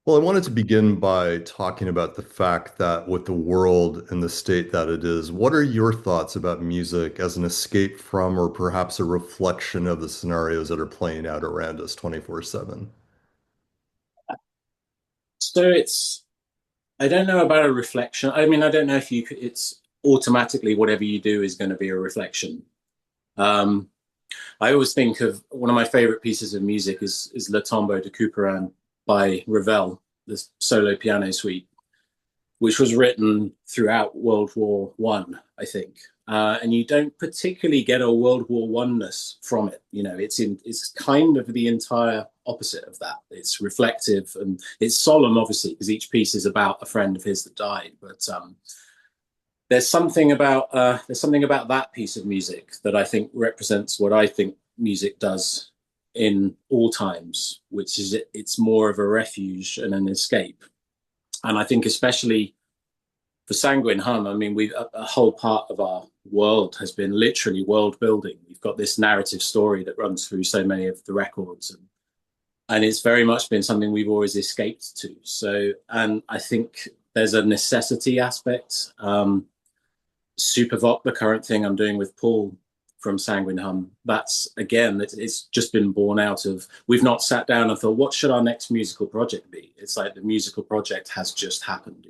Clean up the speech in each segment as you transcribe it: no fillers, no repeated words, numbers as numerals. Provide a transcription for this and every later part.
Well, I wanted to begin by talking about the fact that with the world and the state that it is, what are your thoughts about music as an escape from or perhaps a reflection of the scenarios that are playing out around us 24/7? So I don't know about a reflection. I mean, I don't know if it's automatically whatever you do is going to be a reflection. Um, I always think of one of my favorite pieces of music is Le Tombeau de Couperin by Ravel, the solo piano suite, which was written throughout World War One, I think. And you don't particularly get a World War Oneness from it. You know, it's kind of the entire opposite of that. It's reflective and it's solemn, obviously, because each piece is about a friend of his that died. But there's something about that piece of music that I think represents what I think music does in all times, which is it's more of a refuge and an escape. And I think especially for Sanguin Hum, I mean, a whole part of our world has been literally world building. We've got this narrative story that runs through so many of the records, and it's very much been something we've always escaped to. So, and I think there's a necessity aspect. Supervoc, the current thing I'm doing with Paul from Sanguine Hum, that's again, it's just been born out of, we've not sat down and thought, what should our next musical project be? It's like the musical project has just happened.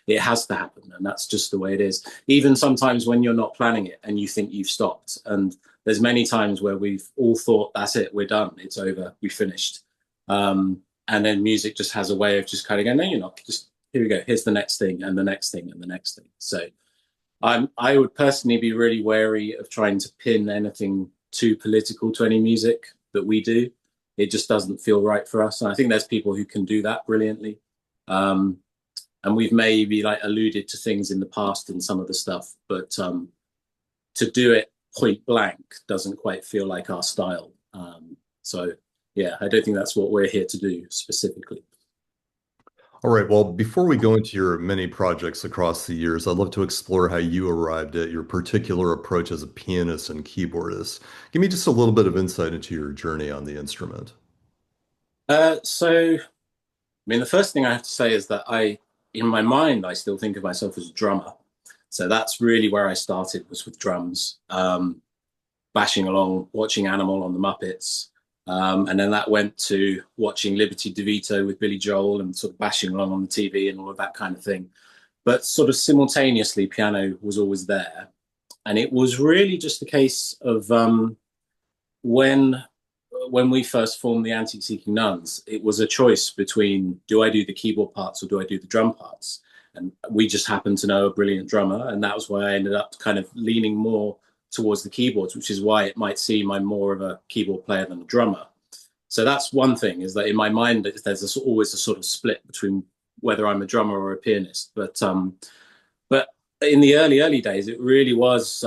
It has to happen. And that's just the way it is. Even sometimes when you're not planning it and you think you've stopped. And there's many times where we've all thought, that's it, we're done, it's over, we finished. And then music just has a way of just kind of going, no, you're not, just here we go, here's the next thing and the next thing and the next thing. So I would personally be really wary of trying to pin anything too political to any music that we do. It just doesn't feel right for us. And I think there's people who can do that brilliantly. And we've maybe like alluded to things in the past in some of the stuff, but to do it point blank doesn't quite feel like our style. So yeah, I don't think that's what we're here to do specifically. All right, well, before we go into your many projects across the years, I'd love to explore how you arrived at your particular approach as a pianist and keyboardist. Give me just a little bit of insight into your journey on the instrument. I mean, the first thing I have to say is that in my mind, I still think of myself as a drummer. So that's really where I started, was with drums, bashing along, watching Animal on the Muppets. And then that went to watching Liberty DeVito with Billy Joel and sort of bashing along on the TV and all of that kind of thing. But sort of simultaneously, piano was always there. And it was really just a case of when when we first formed the Antique Seeking Nuns, it was a choice between, do I do the keyboard parts or do I do the drum parts? And we just happened to know a brilliant drummer, and that was why I ended up kind of leaning more towards the keyboards, which is why it might seem I'm more of a keyboard player than a drummer. So that's one thing, is that in my mind there's always a sort of split between whether I'm a drummer or a pianist. But in the early days, it really was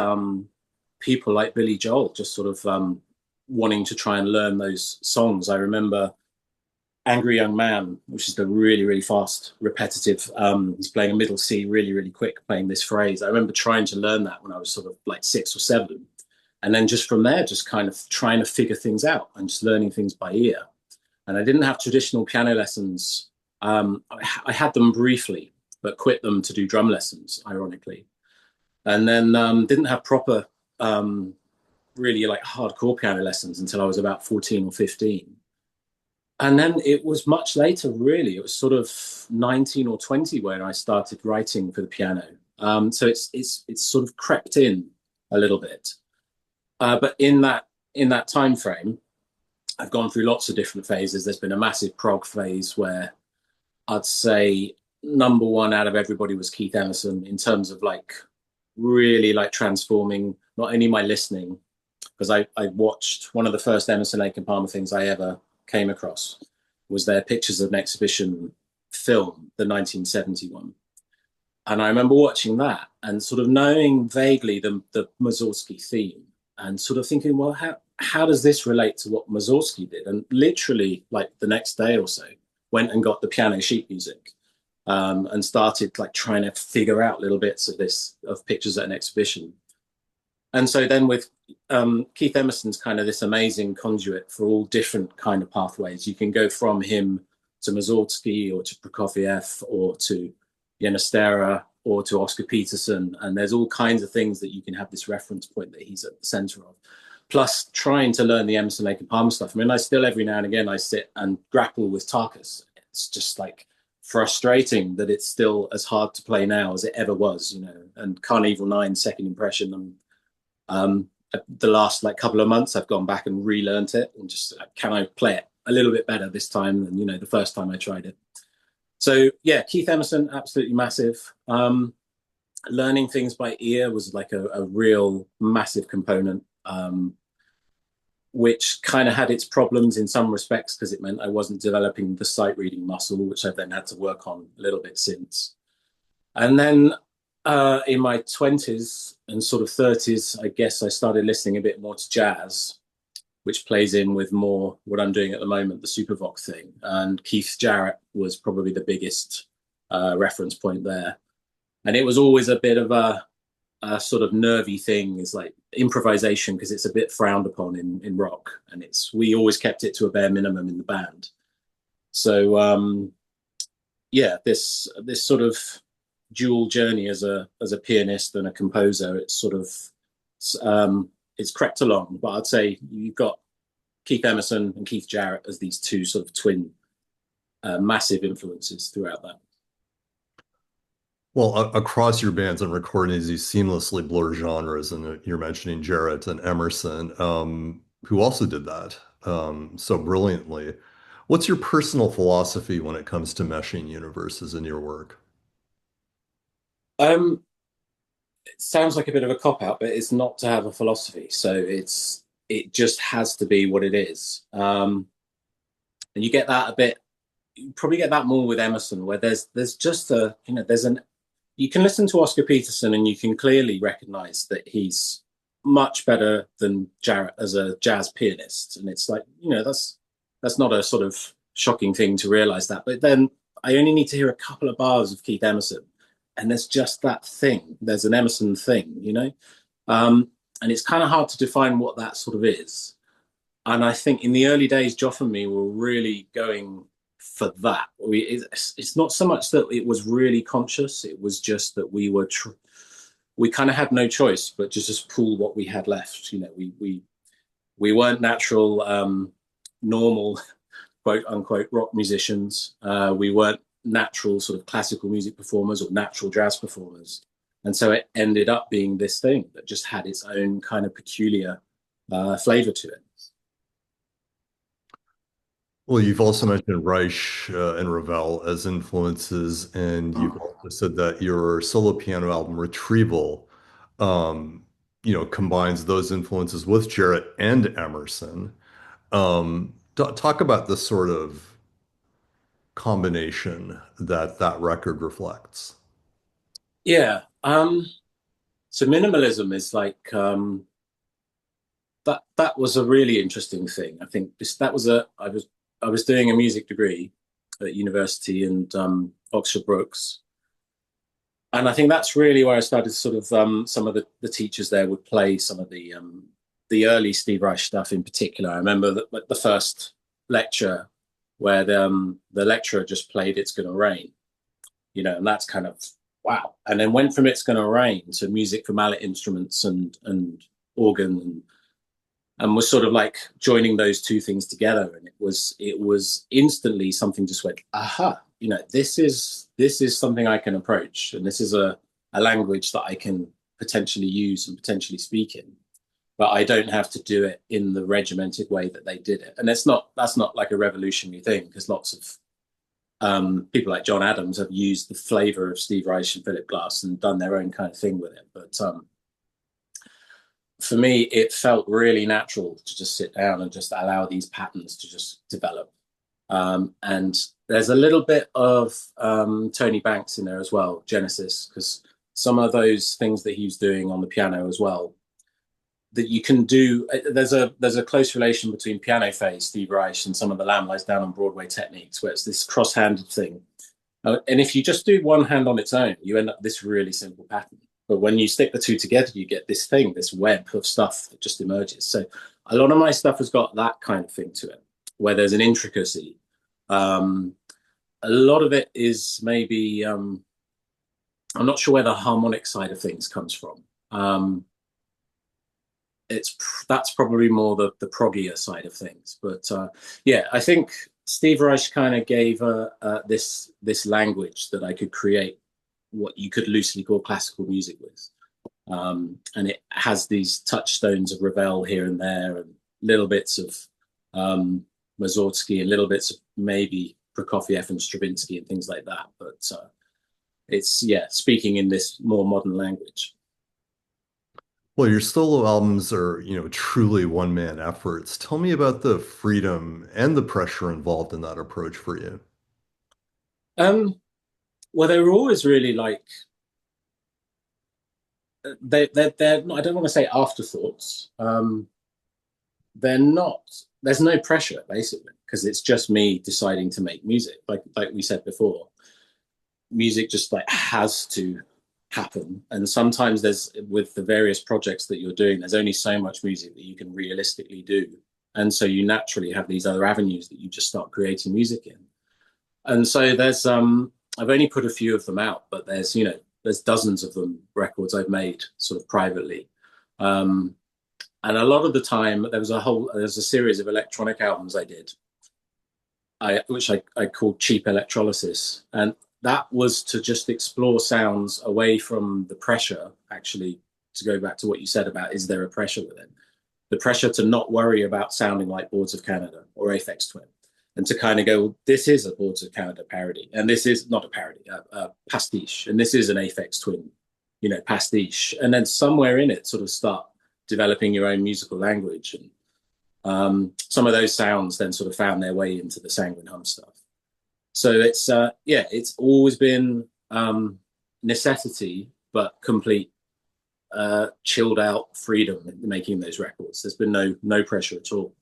people like Billy Joel just sort of wanting to try and learn those songs. I remember Angry Young Man, which is the really fast, repetitive. He's playing a middle C really quick, playing this phrase. I remember trying to learn that when I was sort of like 6 or 7. And then just from there, just kind of trying to figure things out and just learning things by ear. And I didn't have traditional piano lessons. I had them briefly, but quit them to do drum lessons, ironically. And then didn't have proper, really like hardcore piano lessons until I was about 14 or 15. And then it was much later, really. It was sort of 19 or 20 when I started writing for the piano. So it's sort of crept in a little bit. But in that time frame, I've gone through lots of different phases. There's been a massive prog phase where I'd say number one out of everybody was Keith Emerson, in terms of like really like transforming not only my listening, because I watched one of the first Emerson, Lake and Palmer things I ever came across was their Pictures of an Exhibition film, the 1971. And I remember watching that and sort of knowing vaguely the Mussorgsky theme and sort of thinking, well, how does this relate to what Mussorgsky did? And literally like the next day or so went and got the piano sheet music and started like trying to figure out little bits of Pictures at an Exhibition. And so then with Keith Emerson's kind of this amazing conduit for all different kind of pathways. You can go from him to Mussorgsky or to Prokofiev or to Ynastera or to Oscar Peterson. And there's all kinds of things that you can have this reference point that he's at the center of. Plus trying to learn the Emerson, Lake and Palmer stuff. I mean, I still every now and again, I sit and grapple with Tarkus. It's just like frustrating that it's still as hard to play now as it ever was, you know, and Carnival 9 Second Impression. And the last like couple of months, I've gone back and relearned it and just, can I play it a little bit better this time than, you know, the first time I tried it. So yeah, Keith Emerson, absolutely massive. Learning things by ear was like a real massive component, which kind of had its problems in some respects because it meant I wasn't developing the sight reading muscle, which I've then had to work on a little bit since. And then in my 20s and sort of 30s, I guess I started listening a bit more to jazz, which plays in with more what I'm doing at the moment, the Supervoc thing. And Keith Jarrett was probably the biggest reference point there. And it was always a bit of a sort of nervy thing, is like improvisation, because it's a bit frowned upon in rock, and we always kept it to a bare minimum in the band. So yeah, this sort of dual journey as a pianist and a composer, it's sort of it's crept along. But I'd say you've got Keith Emerson and Keith Jarrett as these two sort of twin massive influences throughout that. Well, across your bands and recordings, you seamlessly blur genres, and you're mentioning Jarrett and Emerson, who also did that so brilliantly. What's your personal philosophy when it comes to meshing universes in your work? It sounds like a bit of a cop-out, but it's not to have a philosophy. So it just has to be what it is. And you get that a bit, you probably get that more with Emerson, where there's just a, you know, you can listen to Oscar Peterson and you can clearly recognize that he's much better than Jarrett as a jazz pianist. And it's like, you know, that's not a sort of shocking thing to realize that. But then I only need to hear a couple of bars of Keith Emerson, and there's just that thing. There's an Emerson thing, you know? And it's kind of hard to define what that sort of is. And I think in the early days, Joff and me were really going for that. It's not so much that it was really conscious. It was just that we kind of had no choice but to just pull what we had left. You know, we weren't natural, normal, quote unquote, rock musicians. We weren't natural sort of classical music performers or natural jazz performers. And so it ended up being this thing that just had its own kind of peculiar flavor to it. Well, you've also mentioned Reich and Ravel as influences, and you've also said that your solo piano album Retrieval, combines those influences with Jarrett and Emerson. Talk about the sort of combination that record reflects. Yeah. So minimalism is like that was a really interesting thing. I think I was doing a music degree at university and Oxford Brookes. And I think that's really where I started sort of some of the teachers there would play some of the early Steve Reich stuff in particular. I remember the first lecture where the lecturer just played It's Gonna Rain, you know, and that's kind of wow. And then went from It's Gonna Rain to music for mallet instruments and organ and was sort of like joining those two things together. And it was instantly something just went, aha, you know, this is something I can approach. And this is a language that I can potentially use and potentially speak in, but I don't have to do it in the regimented way that they did it. And that's not like a revolutionary thing, because lots of people like John Adams have used the flavor of Steve Reich and Philip Glass and done their own kind of thing with it. But for me, it felt really natural to just sit down and just allow these patterns to just develop. And there's a little bit of Tony Banks in there as well, Genesis, because some of those things that he was doing on the piano as well, that you can do. There's a close relation between piano phase, Steve Reich, and some of the Lamb Lies Down on Broadway techniques, where it's this cross-handed thing. And if you just do one hand on its own, you end up this really simple pattern. But when you stick the two together, you get this thing, this web of stuff that just emerges. So a lot of my stuff has got that kind of thing to it, where there's an intricacy. a lot of it is maybe I'm not sure where the harmonic side of things comes from. It's That's probably more the proggier side of things. But yeah, I think Steve Reich kind of gave this language that I could create what you could loosely call classical music with. And it has these touchstones of Ravel here and there, and little bits of Mussorgsky, and little bits of maybe Prokofiev and Stravinsky and things like that. But it's, yeah, speaking in this more modern language. Well, your solo albums are, truly one-man efforts. Tell me about the freedom and the pressure involved in that approach for you. Um, well, they were always really like they're not, I don't want to say afterthoughts. They're not. There's no pressure basically because it's just me deciding to make music. Like we said before, music just like has to happen. And sometimes there's, with the various projects that you're doing, there's only so much music that you can realistically do. And so you naturally have these other avenues that you just start creating music in. And so there's I've only put a few of them out, but there's dozens of them, records I've made sort of privately. And a lot of the time there's a series of electronic albums I did, which I called Cheap Electrolysis. And that was to just explore sounds away from the pressure, actually, to go back to what you said about, is there a pressure with it? The pressure to not worry about sounding like Boards of Canada or Aphex Twin, and to kind of go, well, this is a Boards of Canada parody, and this is not a parody, a pastiche, and this is an Aphex Twin, pastiche. And then somewhere in it, sort of start developing your own musical language. And some of those sounds then sort of found their way into the Sanguin Hum stuff. So it's it's always been necessity, but complete chilled out freedom in making those records. There's been no pressure at all.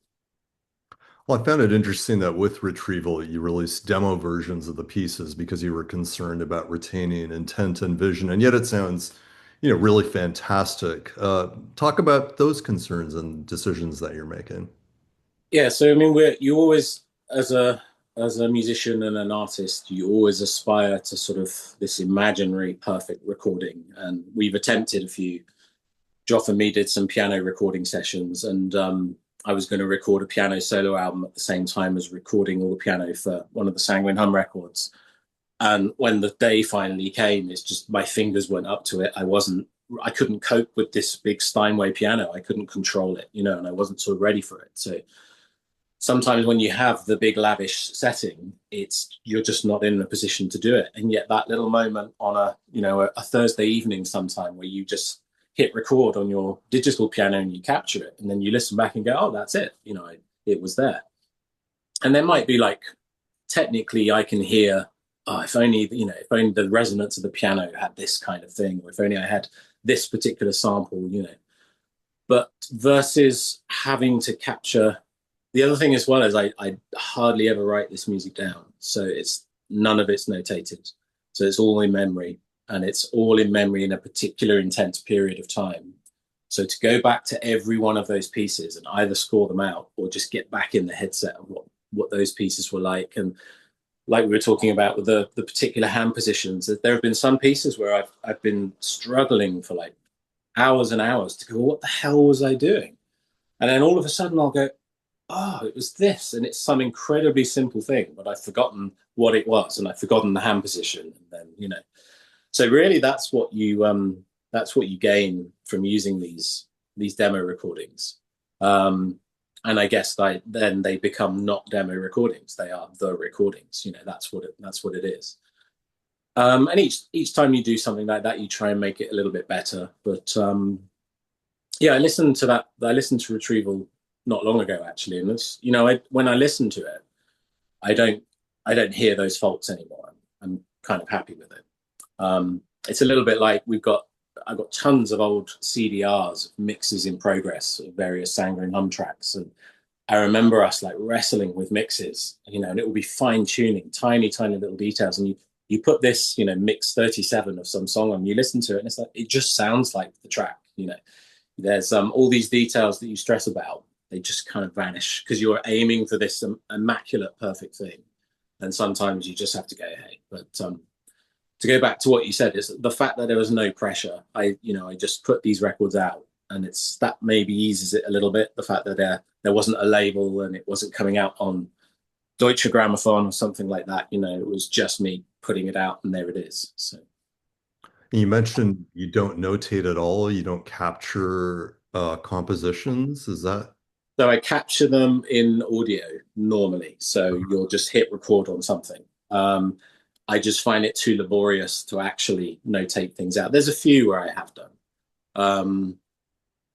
Well, I found it interesting that with Retrieval, you released demo versions of the pieces because you were concerned about retaining intent and vision, and yet it sounds, really fantastic. Talk about those concerns and decisions that you're making. Yeah, so I mean, you always, as a musician and an artist, you always aspire to sort of this imaginary perfect recording. And we've attempted a few. Joff and me did some piano recording sessions, and I was going to record a piano solo album at the same time as recording all the piano for one of the Sanguine Hum records. And when the day finally came, it's just my fingers went up to it. I couldn't cope with this big Steinway piano. I couldn't control it, and I wasn't sort of ready for it. So sometimes when you have the big lavish setting, you're just not in a position to do it. And yet that little moment on a Thursday evening sometime where you just hit record on your digital piano and you capture it, and then you listen back and go, oh, that's it. It was there. And there might be like, technically I can hear, oh, if only the resonance of the piano had this kind of thing, or if only I had this particular sample, but versus having to capture. The other thing as well is I hardly ever write this music down. So none of it's notated. So it's all in memory, and it's all in memory in a particular intense period of time. So to go back to every one of those pieces and either score them out or just get back in the headset of what those pieces were like. And like we were talking about with the particular hand positions, there have been some pieces where I've been struggling for like hours and hours to go, what the hell was I doing? And then all of a sudden I'll go, oh, it was this. And it's some incredibly simple thing, but I've forgotten what it was, and I've forgotten the hand position. And then, so really that's what you gain from using these demo recordings. And I guess then they become not demo recordings. They are the recordings. That's what it is. And each time you do something like that, you try and make it a little bit better. But yeah, I listened to that. I listened to Retrieval not long ago, actually, and it's, when I listen to it, I don't hear those faults anymore. I'm kind of happy with it. It's a little bit like I've got tons of old CDRs, mixes in progress of various Sanguine Hum tracks, and I remember us like wrestling with mixes, and it will be fine tuning, tiny little details, and you put this, mix 37 of some song on, you listen to it, and it's like it just sounds like the track. There's all these details that you stress about, they just kind of vanish because you're aiming for this immaculate, perfect thing. and sometimes you just have to go, hey. But to go back to what you said, is the fact that there was no pressure. I just put these records out, and it's that maybe eases it a little bit. The fact that there wasn't a label and it wasn't coming out on Deutsche Grammophon or something like that. It was just me putting it out, and there it is. So. You mentioned you don't notate at all, you don't capture compositions. Is that? So I capture them in audio normally. So you'll just hit record on something. I just find it too laborious to actually notate things out. There's a few where I have done.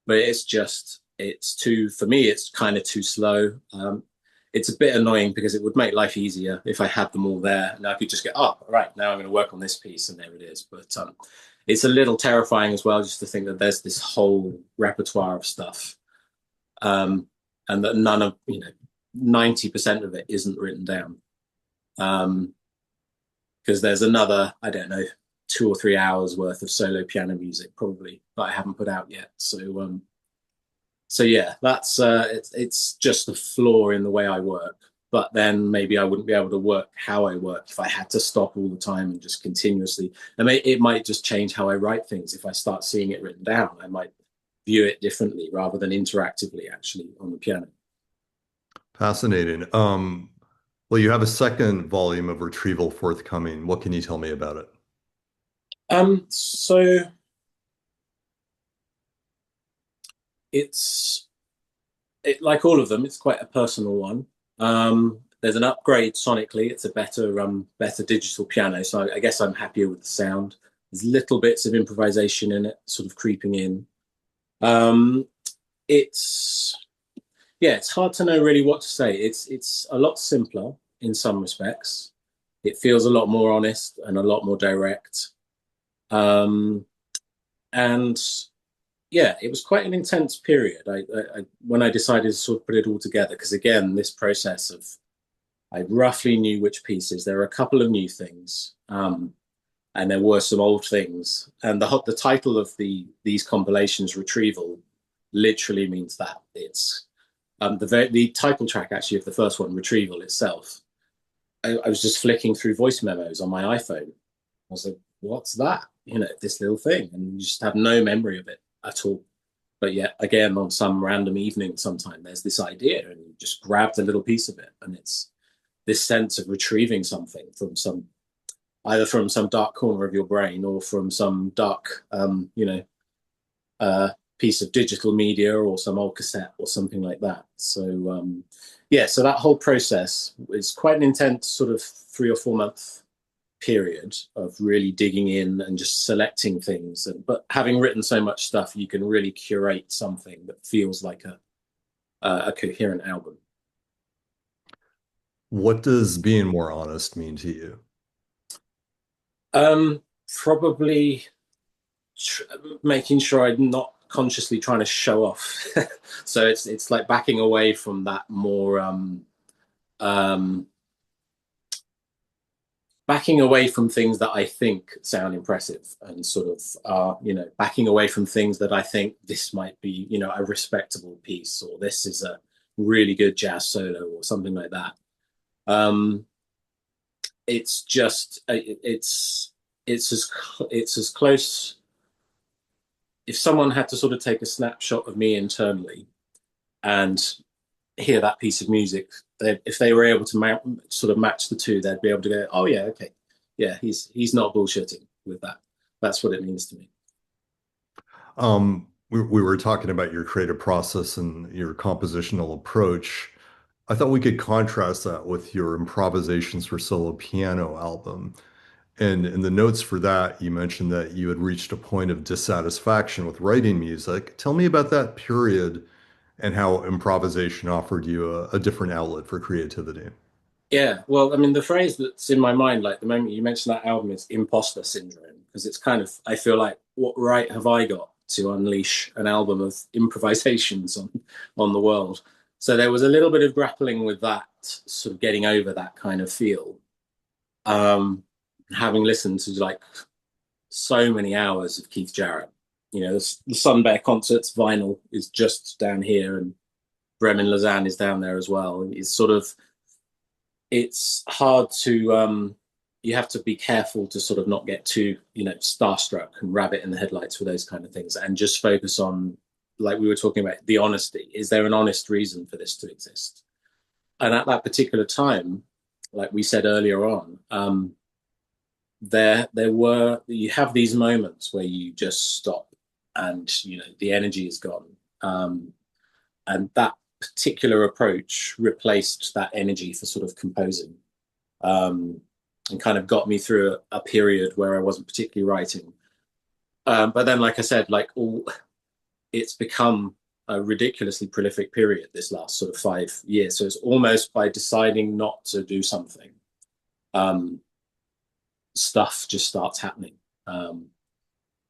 But for me, it's kind of too slow. It's a bit annoying because it would make life easier if I had them all there and I could just go, oh, right, now I'm going to work on this piece, and there it is. But it's a little terrifying as well, just to think that there's this whole repertoire of stuff, and that none of 90% of it isn't written down, because there's another, I don't know, 2 or 3 hours worth of solo piano music probably that I haven't put out yet. So yeah, that's it's just a flaw in the way I work. But then maybe I wouldn't be able to work how I work if I had to stop all the time and just continuously. It might just change how I write things. If I start seeing it written down, I might view it differently rather than interactively, actually, on the piano. Fascinating. Well, you have a second volume of Retrieval forthcoming. What can you tell me about it? So like all of them, it's quite a personal one. There's an upgrade sonically. It's a better digital piano. So I guess I'm happier with the sound. There's little bits of improvisation in it, sort of creeping in. It's hard to know really what to say. It's a lot simpler in some respects. It feels a lot more honest and a lot more direct. And yeah, it was quite an intense period. When I decided to sort of put it all together, because again, this process of, I roughly knew which pieces. There were a couple of new things, and there were some old things. And the title of these compilations, Retrieval, literally means that. It's the title track actually of the first one, Retrieval itself. I was just flicking through voice memos on my iPhone. I was like, what's that? This little thing, and you just have no memory of it at all. But yet again, on some random evening sometime, there's this idea, and you just grab the little piece of it, and it's this sense of retrieving something from either from some dark corner of your brain or from some dark piece of digital media or some old cassette or something like that. So so that whole process is quite an intense sort of 3 or 4 month period of really digging in and just selecting things. But having written so much stuff, you can really curate something that feels like a coherent album. What does being more honest mean to you? Probably making sure I'm not consciously trying to show off. So it's like backing away from that more backing away from things that I think sound impressive, and sort of backing away from things that I think this might be a respectable piece, or this is a really good jazz solo or something like that. It's just it's as close. If someone had to sort of take a snapshot of me internally and hear that piece of music, if they were able to sort of match the two, they'd be able to go, oh yeah, okay, yeah, he's not bullshitting with that. That's what it means to me. We were talking about your creative process and your compositional approach. I thought we could contrast that with your Improvisations for Solo Piano album. And in the notes for that, you mentioned that you had reached a point of dissatisfaction with writing music. Tell me about that period and how improvisation offered you a different outlet for creativity. Yeah, well, I mean, the phrase that's in my mind, like the moment you mentioned that album, is imposter syndrome, because it's kind of, I feel like, what right have I got to unleash an album of improvisations on the world? So there was a little bit of grappling with that, sort of getting over that kind of feel. Having listened to like so many hours of Keith Jarrett, the Sun Bear concerts vinyl is just down here, and Bremen Lausanne is down there as well. It's sort of, it's hard to you have to be careful to sort of not get too, starstruck and rabbit in the headlights for those kind of things, and just focus on, like we were talking about, the honesty. Is there an honest reason for this to exist? And at that particular time, like we said earlier on, you have these moments where you just stop, and the energy is gone, and that particular approach replaced that energy for sort of composing, and kind of got me through a period where I wasn't particularly writing. But then, like I said, it's become a ridiculously prolific period this last sort of 5 years. So it's almost by deciding not to do something, stuff just starts happening.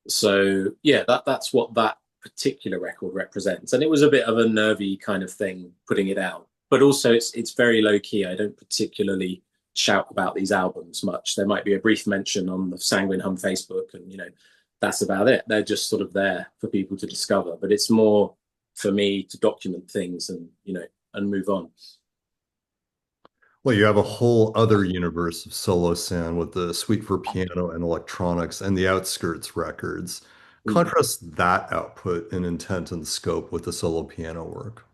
So yeah, that's what that particular record represents. And it was a bit of a nervy kind of thing putting it out, but also it's very low key. I don't particularly shout about these albums much. There might be a brief mention on the Sanguine Hum Facebook, and that's about it. They're just sort of there for people to discover, but it's more for me to document things and and move on. Well, you have a whole other universe of solo sound with the Suite for Piano and Electronics and the Outskirts records. Mm. Contrast that output in intent and scope with the solo piano work.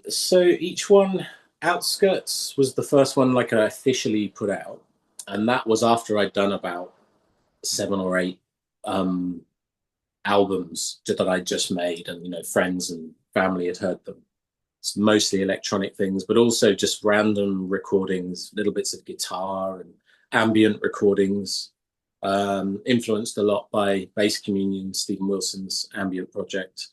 So each one, Outskirts was the first one like I officially put out, and that was after I'd done about 7 or 8 albums that I just made, and friends and family had heard them. It's mostly electronic things, but also just random recordings, little bits of guitar and ambient recordings. Influenced a lot by Bass Communion, Stephen Wilson's ambient project,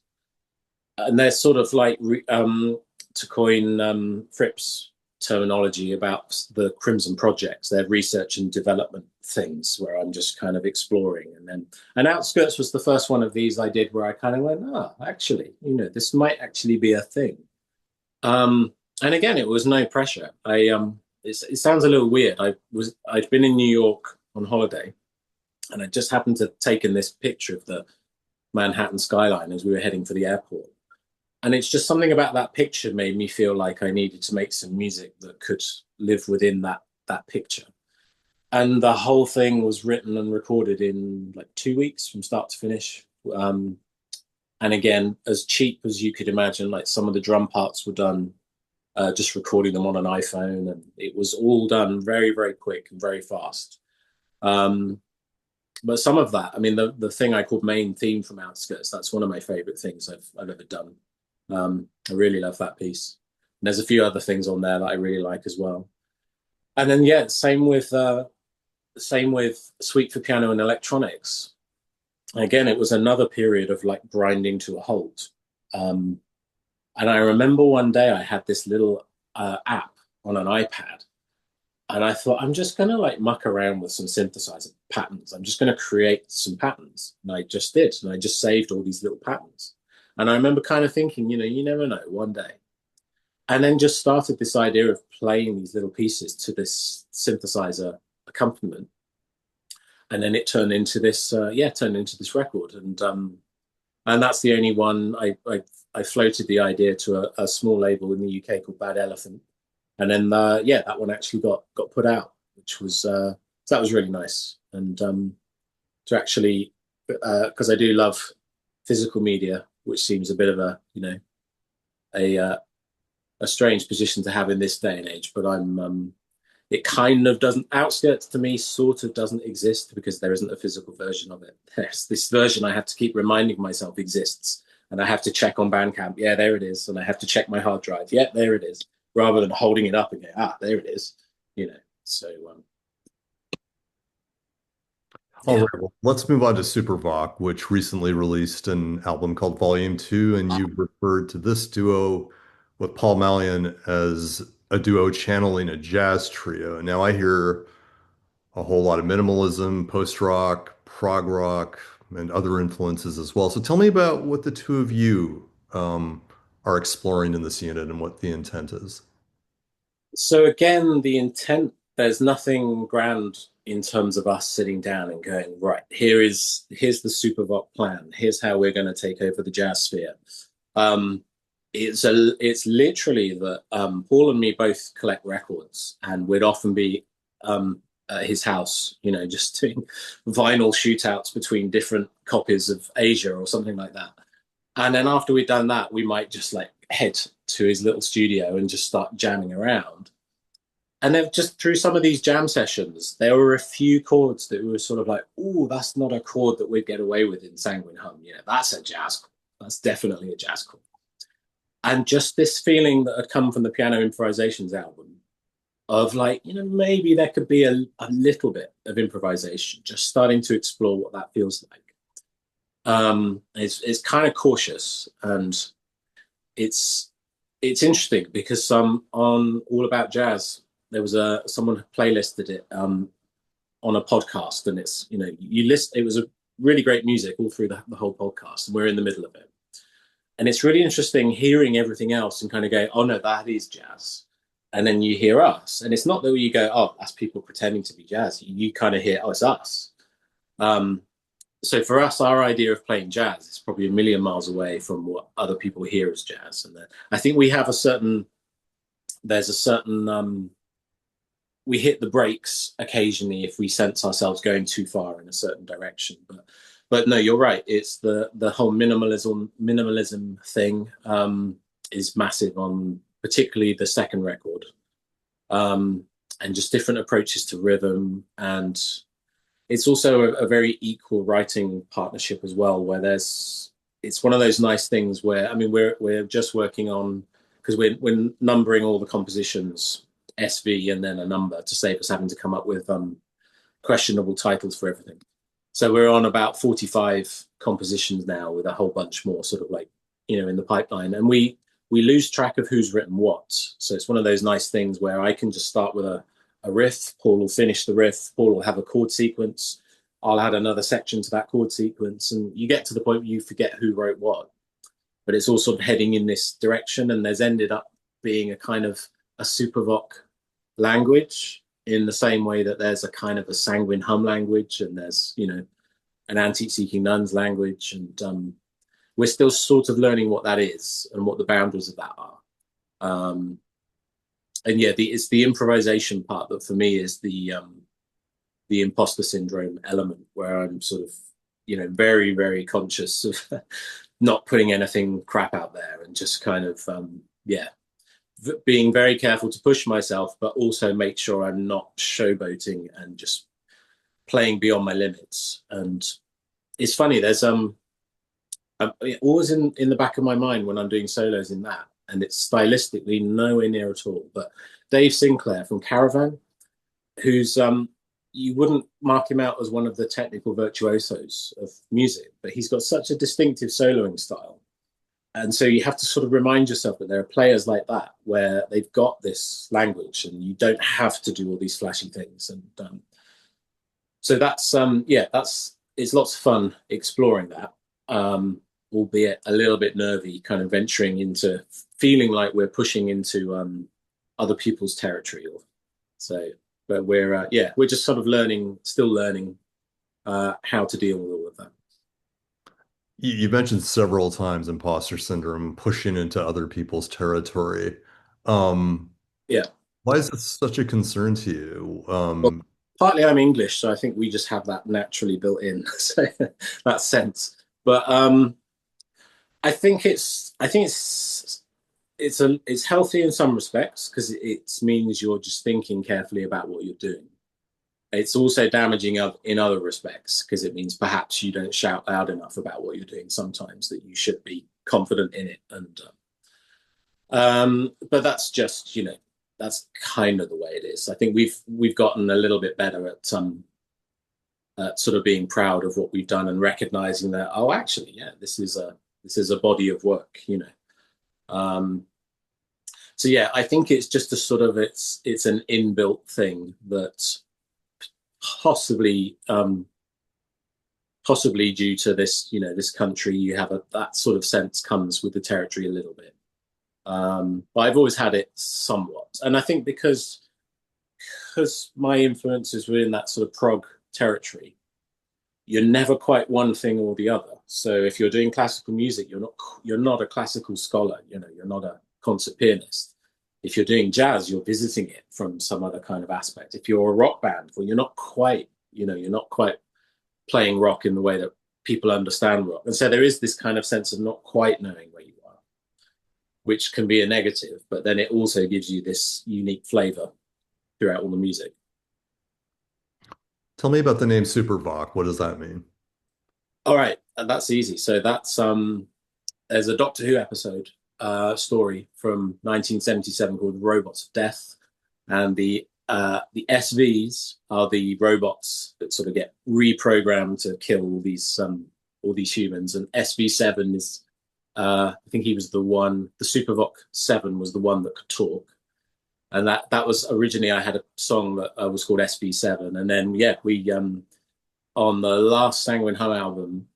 and they're sort of like to coin Fripp's terminology about the Crimson projects, they're research and development things where I'm just kind of exploring. And Outskirts was the first one of these I did where I kind of went, actually, this might actually be a thing. And again, it was no pressure. It sounds a little weird. I'd been in New York on holiday, and I just happened to taken this picture of the Manhattan skyline as we were heading for the airport. And it's just something about that picture made me feel like I needed to make some music that could live within that picture. And the whole thing was written and recorded in like 2 weeks from start to finish. And again, as cheap as you could imagine, like some of the drum parts were done just recording them on an iPhone, and it was all done very, very quick and very fast. But some of that, I mean, the thing I called Main Theme from Outskirts, that's one of my favorite things I've ever done. I really love that piece. And there's a few other things on there that I really like as well. And then yeah, same with Suite for Piano and Electronics. Again, it was another period of like grinding to a halt. And I remember one day I had this little app on an iPad, and I thought, I'm just going to like muck around with some synthesizer patterns. I'm just going to create some patterns. And I just did. And I just saved all these little patterns. And I remember kind of thinking, you never know, one day. And then just started this idea of playing these little pieces to this synthesizer accompaniment. And then it turned into this, record. And that's the only one I floated the idea to a small label in the UK called Bad Elephant. And then, that one actually got put out, which was, so that was really nice. And to actually, because I do love physical media, which seems a bit of a strange position to have in this day and age, but it kind of doesn't, Outskirts to me sort of doesn't exist because there isn't a physical version of it. There's this version I have to keep reminding myself exists, and I have to check on Bandcamp, yeah, there it is, and I have to check my hard drive, yeah, there it is, rather than holding it up and go, there it is, so All yeah. right, well, let's move on to Supervoc, which recently released an album called Volume 2, and you've referred to this duo with Paul Mallyon as a duo channeling a jazz trio. Now I hear a whole lot of minimalism, post-rock, prog rock, and other influences as well. So tell me about what the two of you are exploring in this unit and what the intent is. So again, the intent, there's nothing grand in terms of us sitting down and going, right, here's the Supervoc plan. Here's how we're going to take over the jazz sphere. it's literally that Paul and me both collect records, and we'd often be at his house, you know, just doing vinyl shootouts between different copies of Asia or something like that. And then after we'd done that, we might just like head to his little studio and just start jamming around. And then just through some of these jam sessions, there were a few chords that we were sort of like, oh, that's not a chord that we'd get away with in Sanguin Hum. You know, that's a jazz chord. That's definitely a jazz chord. And just this feeling that had come from the Piano Improvisations album of like, you know, maybe there could be a little bit of improvisation, just starting to explore what that feels like. It's kind of cautious, and it's interesting because on All About Jazz, there was someone playlisted it on a podcast, and it's, you know, it was a really great music all through the whole podcast, and we're in the middle of it. And it's really interesting hearing everything else and kind of go, oh no, that is jazz. And then you hear us. And it's not that you go, oh, that's people pretending to be jazz. You kind of hear, oh, it's us. So for us, our idea of playing jazz is probably a million miles away from what other people hear as jazz. And I think we have there's a certain, we hit the brakes occasionally if we sense ourselves going too far in a certain direction. But no, you're right. It's the whole minimalism thing is massive on particularly the second record, and just different approaches to rhythm. And it's also a very equal writing partnership as well, where it's one of those nice things where, I mean, we're just working on, because we're numbering all the compositions SV and then a number to save us having to come up with questionable titles for everything. So we're on about 45 compositions now, with a whole bunch more sort of like, you know, in the pipeline. And we lose track of who's written what. So it's one of those nice things where I can just start with a riff, Paul will finish the riff, Paul will have a chord sequence, I'll add another section to that chord sequence, and you get to the point where you forget who wrote what. But it's all sort of heading in this direction, and there's ended up being a kind of a Supervoc language, in the same way that there's a kind of a Sanguine Hum language, and there's, you know, an Antique Seeking Nuns language, and we're still sort of learning what that is and what the boundaries of that are. And yeah, it's the improvisation part that for me is the imposter syndrome element, where I'm sort of, you know, very, very conscious of not putting anything crap out there, and just kind of, being very careful to push myself, but also make sure I'm not showboating and just playing beyond my limits. And it's funny, there's always in the back of my mind when I'm doing solos in that, and it's stylistically nowhere near at all, but Dave Sinclair from Caravan, who's you wouldn't mark him out as one of the technical virtuosos of music, but he's got such a distinctive soloing style. And so you have to sort of remind yourself that there are players like that where they've got this language, and you don't have to do all these flashy things. And so that's it's lots of fun exploring that, albeit a little bit nervy, kind of venturing into feeling like we're pushing into other people's territory. But we're just sort of still learning how to deal with all of that. You mentioned several times imposter syndrome, pushing into other people's territory. Um, Yeah. why is this such a concern to you? Well, partly I'm English, so I think we just have that naturally built in, so that sense. But it's healthy in some respects, because it means you're just thinking carefully about what you're doing. It's also damaging in other respects, because it means perhaps you don't shout loud enough about what you're doing sometimes, that you should be confident in it. And but that's just, you know, that's kind of the way it is. I think we've gotten a little bit better at sort of being proud of what we've done and recognizing that, oh, actually, yeah, this is a body of work, you know. So yeah, I think it's just a sort of it's an inbuilt thing that possibly due to this, you know, this country, you have that sort of sense comes with the territory a little bit. But I've always had it somewhat, and I think because my influences were in that sort of prog territory, you're never quite one thing or the other. So if you're doing classical music, you're not a classical scholar, you're not a concert pianist. If you're doing jazz, you're visiting it from some other kind of aspect. If you're a rock band, well, you're not quite playing rock in the way that people understand rock. And so there is this kind of sense of not quite knowing where you are, which can be a negative, but then it also gives you this unique flavor throughout all the music. Tell me about the name Supervoc. What does that mean? All right, that's easy. So that's there's a Doctor Who episode story from 1977 called Robots of Death, and the SVs are the robots that sort of get reprogrammed to kill all these humans, and SV7 is I think he was the one. The Supervoc 7 was the one that could talk, and that was originally I had a song that was called SV7, and then yeah, we on the last Sanguine Hum album,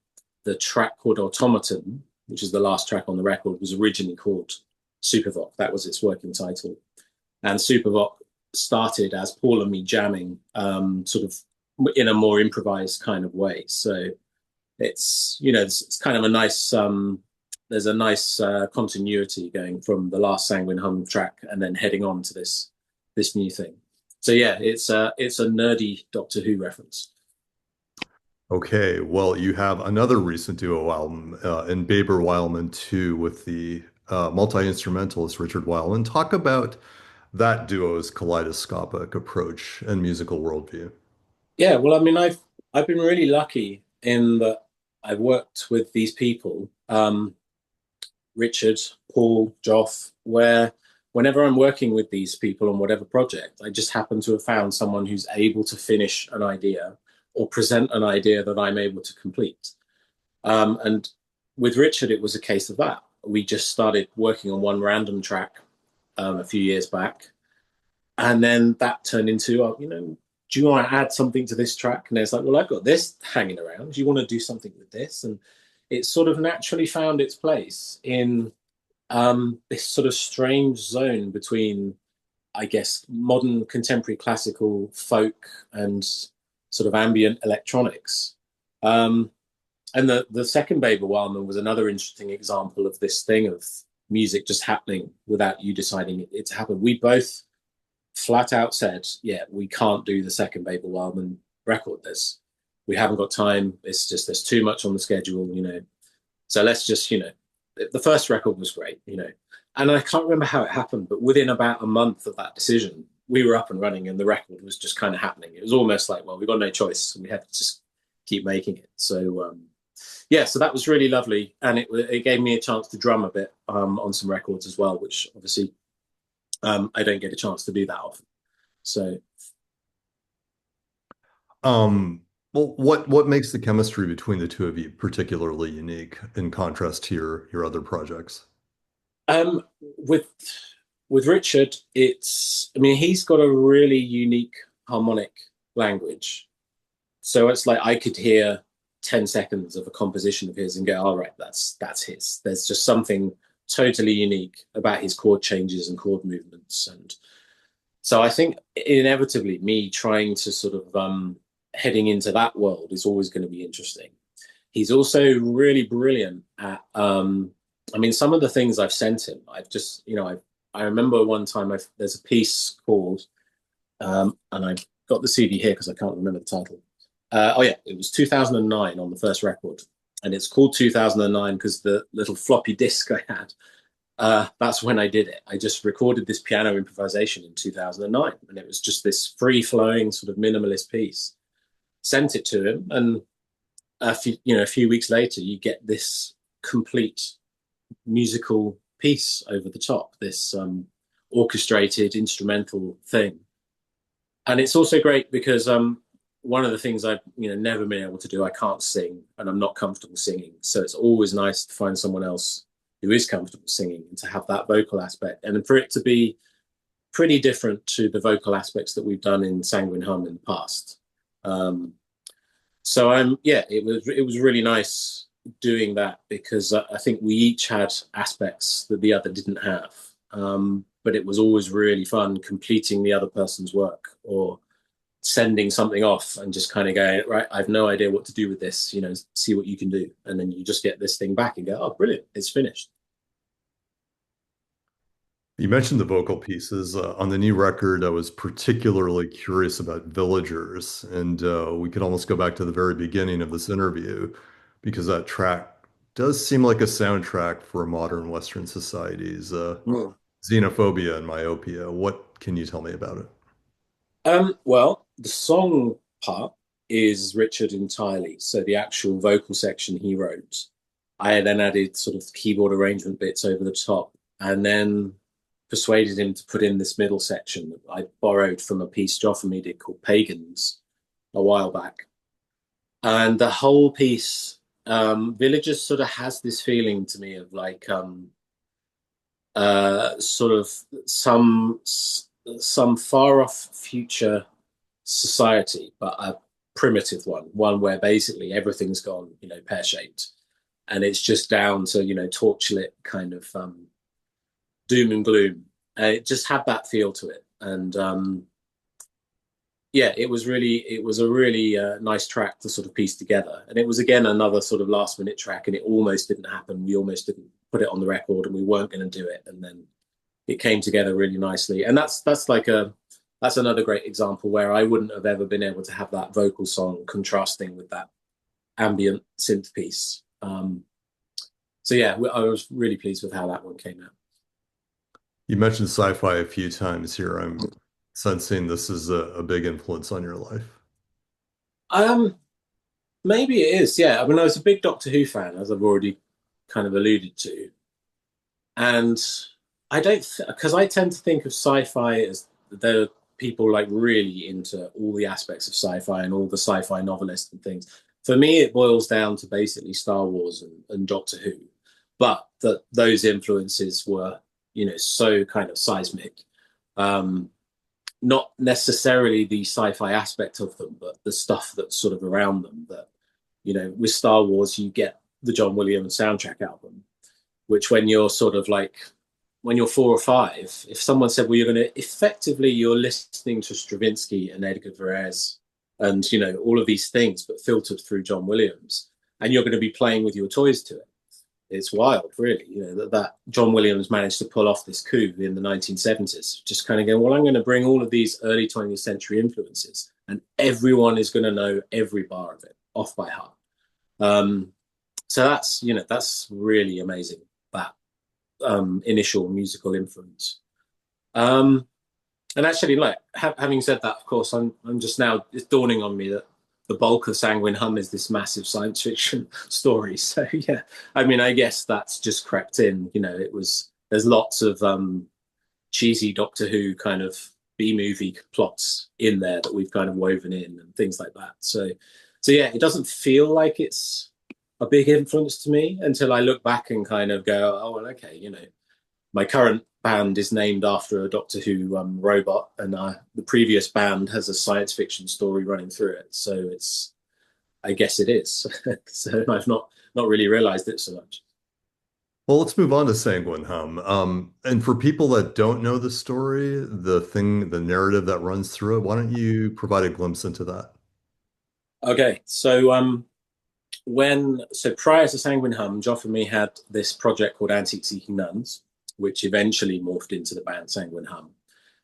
the track called Automaton, which is the last track on the record, was originally called Supervoc. That was its working title. And Supervoc started as Paul and me jamming, sort of in a more improvised kind of way. So it's kind of a nice, there's a nice continuity going from the last Sanguine Hum track and then heading on to this new thing. So yeah, it's a nerdy Doctor Who reference. Okay, well, you have another recent duo album in Baber Wileman too with the multi-instrumentalist Richard Wileman. Talk about that duo's kaleidoscopic approach and musical worldview. Yeah, well, I mean, I've been really lucky in that I've worked with these people, Richard, Paul, Joff, where whenever I'm working with these people on whatever project, I just happen to have found someone who's able to finish an idea or present an idea that I'm able to complete. And with Richard, it was a case of that. We just started working on one random track a few years back. And then that turned into, do you want to add something to this track? And it's like, well, I've got this hanging around. Do you want to do something with this? And it sort of naturally found its place in this sort of strange zone between, I guess, modern contemporary classical folk and sort of ambient electronics. And the second Baber Wileman was another interesting example of this thing of music just happening without you deciding it to happen. We both flat out said, yeah, we can't do the second Baber Wileman record. We haven't got time. It's just, there's too much on the schedule, So let's just, the first record was great, and I can't remember how it happened, but within about a month of that decision, we were up and running and the record was just kind of happening. It was almost like, well, we got no choice and we had to just keep making it. So, yeah, so that was really lovely. And it gave me a chance to drum a bit on some records as well, which obviously I don't get a chance to do that often. So, well, what makes the chemistry between the two of you particularly unique in contrast to your other projects? um, with Richard, he's got a really unique harmonic language. So it's like I could hear 10 seconds of a composition of his and go, all right, that's his. There's just something totally unique about his chord changes and chord movements. And so I think inevitably me trying to sort of heading into that world is always going to be interesting. He's also really brilliant at, some of the things I've sent him, I remember one time there's a piece called, and I've got the CD here because I can't remember the title. It was 2009 on the first record. And it's called 2009 because the little floppy disk I had, that's when I did it. I just recorded this piano improvisation in 2009. And it was just this free-flowing sort of minimalist piece. Sent it to him. And a few weeks later, you get this complete musical piece over the top, this orchestrated instrumental thing. And it's also great because one of the things I've never been able to do, I can't sing and I'm not comfortable singing. So it's always nice to find someone else who is comfortable singing and to have that vocal aspect. And for it to be pretty different to the vocal aspects that we've done in Sanguin Hum in the past. It was really nice doing that because I think we each had aspects that the other didn't have. But it was always really fun completing the other person's work or sending something off and just kind of going, right, I have no idea what to do with this, see what you can do. And then you just get this thing back and go, oh, brilliant, it's finished. You mentioned the vocal pieces. On the new record, I was particularly curious about villagers, and we could almost go back to the very beginning of this interview because that track does seem like a soundtrack for modern Western societies, Mm. xenophobia and myopia. What can you tell me about it? Well, the song part is Richard entirely. So the actual vocal section he wrote. I then added sort of keyboard arrangement bits over the top, and then persuaded him to put in this middle section that I borrowed from a piece Joff and me did called Pagans a while back. And the whole piece, Villagers sort of has this feeling to me of like sort of some far off future society, but a primitive one where basically everything's gone, pear-shaped. And it's just down to, torchlit kind of doom and gloom. It just had that feel to it. And yeah, it was a really nice track to sort of piece together. And it was, again, another sort of last minute track, and it almost didn't happen. We almost didn't put it on the record, and we weren't going to do it. And then it came together really nicely. And that's another great example where I wouldn't have ever been able to have that vocal song contrasting with that ambient synth piece. So yeah, I was really pleased with how that one came out. You mentioned sci-fi a few times here. I'm sensing this is a big influence on your life. Um, Maybe it is. Yeah, I mean, I was a big Doctor Who fan, as I've already kind of alluded to, and I don't because I tend to think of sci-fi as there are people like really into all the aspects of sci-fi and all the sci-fi novelists and things. For me, it boils down to basically Star Wars and Doctor Who, but that those influences were, so kind of seismic. Um, Not necessarily the sci-fi aspect of them, but the stuff that's sort of around them. That, with Star Wars, you get the John Williams soundtrack album, which when you're sort of like, when you're 4 or 5, if someone said, well, you're listening to Stravinsky and Edgar Varese and, all of these things, but filtered through John Williams, and you're going to be playing with your toys to it. It's wild, really, that John Williams managed to pull off this coup in the 1970s, just kind of going, well, I'm going to bring all of these early 20th century influences, and everyone is going to know every bar of it off by heart. So that's really amazing, that initial musical influence. And actually, like, having said that, of course, I'm just now, it's dawning on me that the bulk of Sanguine Hum is this massive science fiction story. So yeah, I mean, I guess that's just crept in. There's lots of cheesy Doctor Who kind of B-movie plots in there that we've kind of woven in and things like that. So yeah, it doesn't feel like it's a big influence to me until I look back and kind of go, oh, well, okay, my current band is named after a Doctor Who robot, and the previous band has a science fiction story running through it. So I guess it is. So I've not really realized it so much. Well, let's move on to Sanguine Hum. And for people that don't know the story, the narrative that runs through it, why don't you provide a glimpse into that? Okay, so prior to Sanguine Hum, Joff and me had this project called Antique Seeking Nuns, which eventually morphed into the band Sanguin Hum.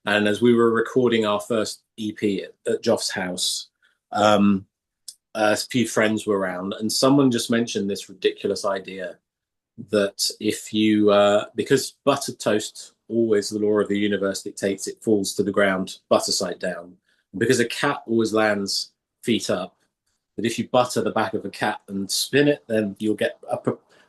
And as we were recording our first EP at Joff's house, a few friends were around, and someone just mentioned this ridiculous idea that because buttered toast, always the law of the universe dictates it falls to the ground butter side down, and because a cat always lands feet up, that if you butter the back of a cat and spin it, then you'll get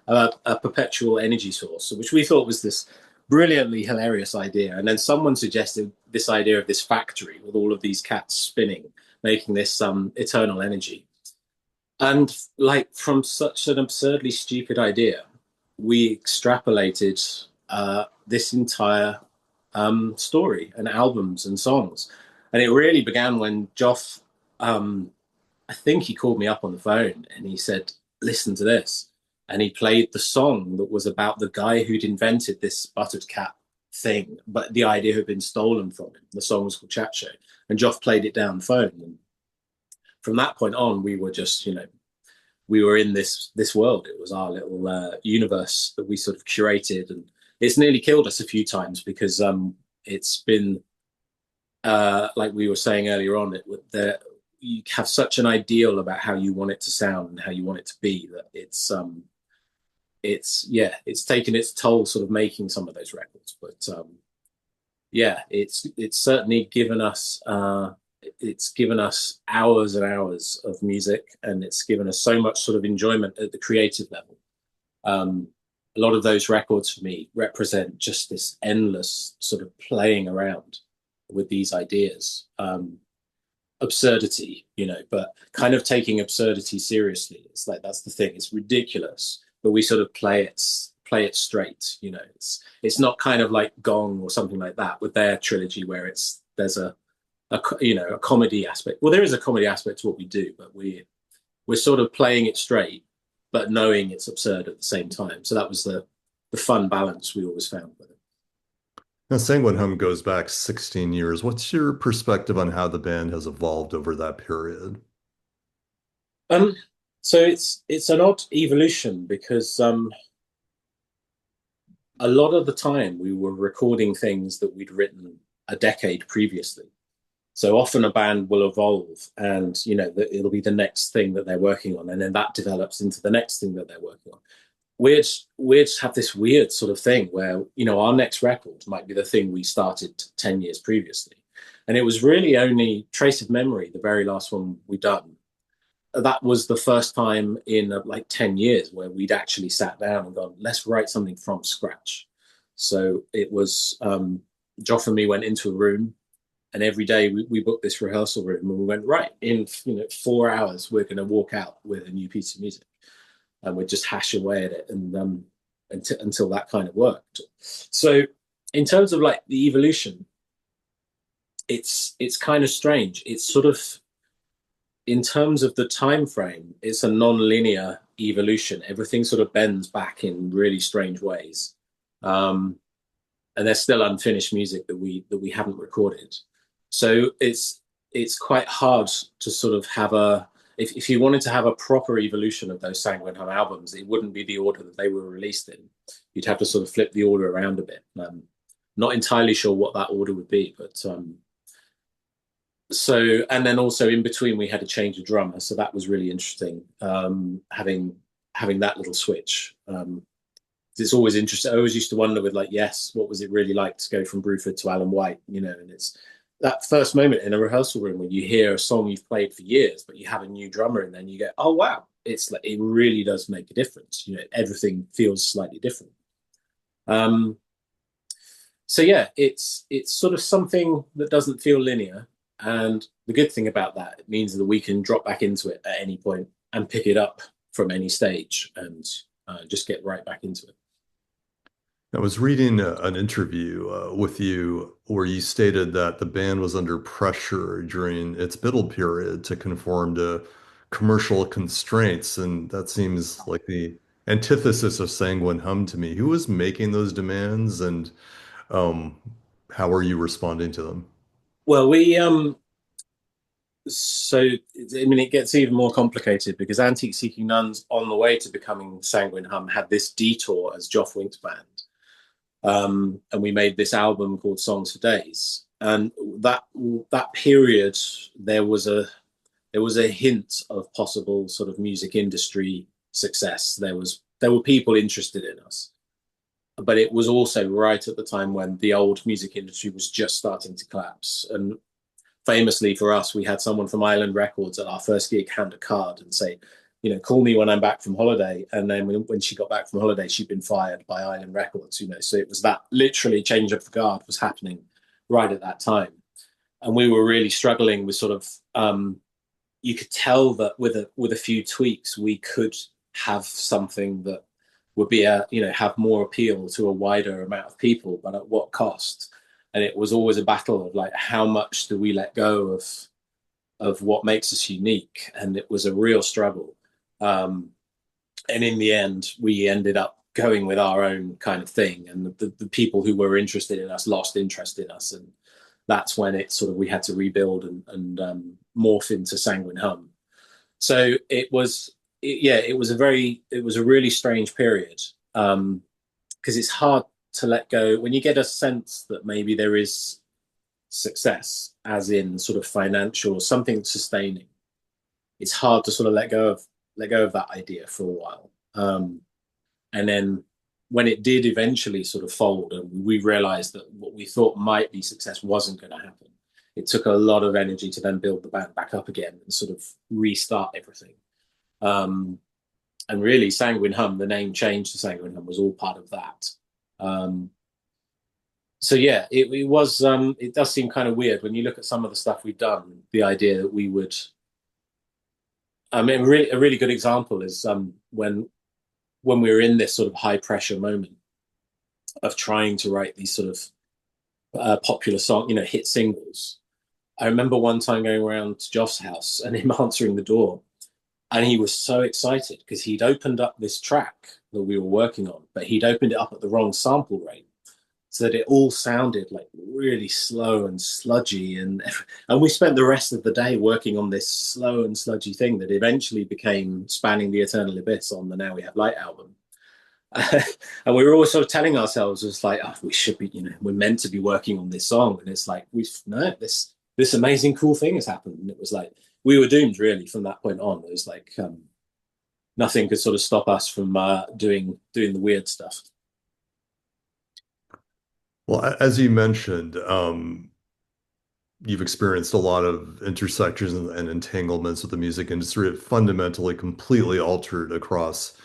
a perpetual energy source, which we thought was this brilliantly hilarious idea. And then someone suggested this idea of this factory with all of these cats spinning, making this eternal energy. And like, from such an absurdly stupid idea, we extrapolated this entire story and albums and songs. And it really began when Joff, I think he called me up on the phone and he said, listen to this. And he played the song that was about the guy who'd invented this buttered cat thing, but the idea had been stolen from him. The song was called Chat Show, and Joff played it down the phone. And from that point on, we were just, we were in this world. It was our little universe that we sort of curated, and it's nearly killed us a few times because it's been like we were saying earlier on. You have such an ideal about how you want it to sound and how you want it to be that it's taken its toll sort of making some of those records. But it's certainly given us hours and hours of music, and it's given us so much sort of enjoyment at the creative level. A lot of those records for me represent just this endless sort of playing around with these ideas. Absurdity, but kind of taking absurdity seriously. It's like, that's the thing. It's ridiculous, but we sort of play it straight. It's not kind of like Gong or something like that with their trilogy where there's a comedy aspect. Well, there is a comedy aspect to what we do, but we're sort of playing it straight, but knowing it's absurd at the same time. So that was the fun balance we always found with it. Now, Sanguine Hum goes back 16 years. What's your perspective on how the band has evolved over that period? So it's an odd evolution because a lot of the time we were recording things that we'd written a decade previously. So often a band will evolve, and it'll be the next thing that they're working on, and then that develops into the next thing that they're working on. We just have this weird sort of thing where our next record might be the thing we started 10 years previously, and it was really only Trace of Memory, the very last one we done. That was the first time in like 10 years where we'd actually sat down and gone, let's write something from scratch. So it was Joff and me went into a room, and every day we booked this rehearsal room, and we went, right, in 4 hours, we're going to walk out with a new piece of music. And we'd just hash away at it and until that kind of worked. So in terms of like the evolution, it's kind of strange. It's sort of, in terms of the time frame, it's a non-linear evolution. Everything sort of bends back in really strange ways. And there's still unfinished music that we haven't recorded. So it's quite hard to sort of have if you wanted to have a proper evolution of those Sanguine Hum albums, it wouldn't be the order that they were released in. You'd have to sort of flip the order around a bit. Not entirely sure what that order would be, but so, and then also in between we had a change of drummer, so that was really interesting. Having that little switch. It's always interesting. I always used to wonder with like, yes, what was it really like to go from Bruford to Alan White? And it's that first moment in a rehearsal room when you hear a song you've played for years, but you have a new drummer, and then you go, oh wow, it's like, it really does make a difference. Everything feels slightly different. So yeah, it's sort of something that doesn't feel linear, and the good thing about that, it means that we can drop back into it at any point and pick it up from any stage and just get right back into it. I was reading an interview with you where you stated that the band was under pressure during its middle period to conform to commercial constraints, and that seems like the antithesis of Sanguine Hum to me. Who was making those demands, and um, how are you responding to them? Well, so I mean, it gets even more complicated because Antique Seeking Nuns, on the way to becoming Sanguine Hum, had this detour as Joff Winks band. And we made this album called Songs for Days. And that period, there was a hint of possible sort of music industry success. There were people interested in us, but it was also right at the time when the old music industry was just starting to collapse. And famously for us, we had someone from Island Records at our first gig hand a card and say, call me when I'm back from holiday. And then when she got back from holiday, she'd been fired by Island Records, So it was that literally change of the guard was happening right at that time. And we were really struggling with sort of, you could tell that with a few tweaks, we could have something that would be have more appeal to a wider amount of people, but at what cost? And it was always a battle of like, how much do we let go of what makes us unique? And it was a real struggle. And in the end, we ended up going with our own kind of thing, and the people who were interested in us lost interest in us, and that's when it sort of we had to rebuild and morph into Sanguin Hum. So it was a really strange period, because it's hard to let go when you get a sense that maybe there is success, as in sort of financial, something sustaining. It's hard to sort of let go of that idea for a while. And then when it did eventually sort of fold, and we realized that what we thought might be success wasn't going to happen, it took a lot of energy to then build the band back up again and sort of restart everything. And really, Sanguin Hum, the name change to Sanguin Hum, was all part of that. So yeah, it was. It does seem kind of weird when you look at some of the stuff we've done. The idea that we would, I mean, a really good example is when we were in this sort of high pressure moment of trying to write these sort of popular song, hit singles. I remember one time going around to Joff's house and him answering the door, and he was so excited because he'd opened up this track that we were working on, but he'd opened it up at the wrong sample rate, so that it all sounded like really slow and sludgy, and we spent the rest of the day working on this slow and sludgy thing that eventually became Spanning the Eternal Abyss on the Now We Have Light album. And we were all sort of telling ourselves, it's like, oh, we should be, we're meant to be working on this song, and it's like, this amazing cool thing has happened, and it was like we were doomed really from that point on. It was like nothing could sort of stop us from doing the weird stuff. Well, as you mentioned, you've experienced a lot of intersections and entanglements with the music industry. It fundamentally, completely altered across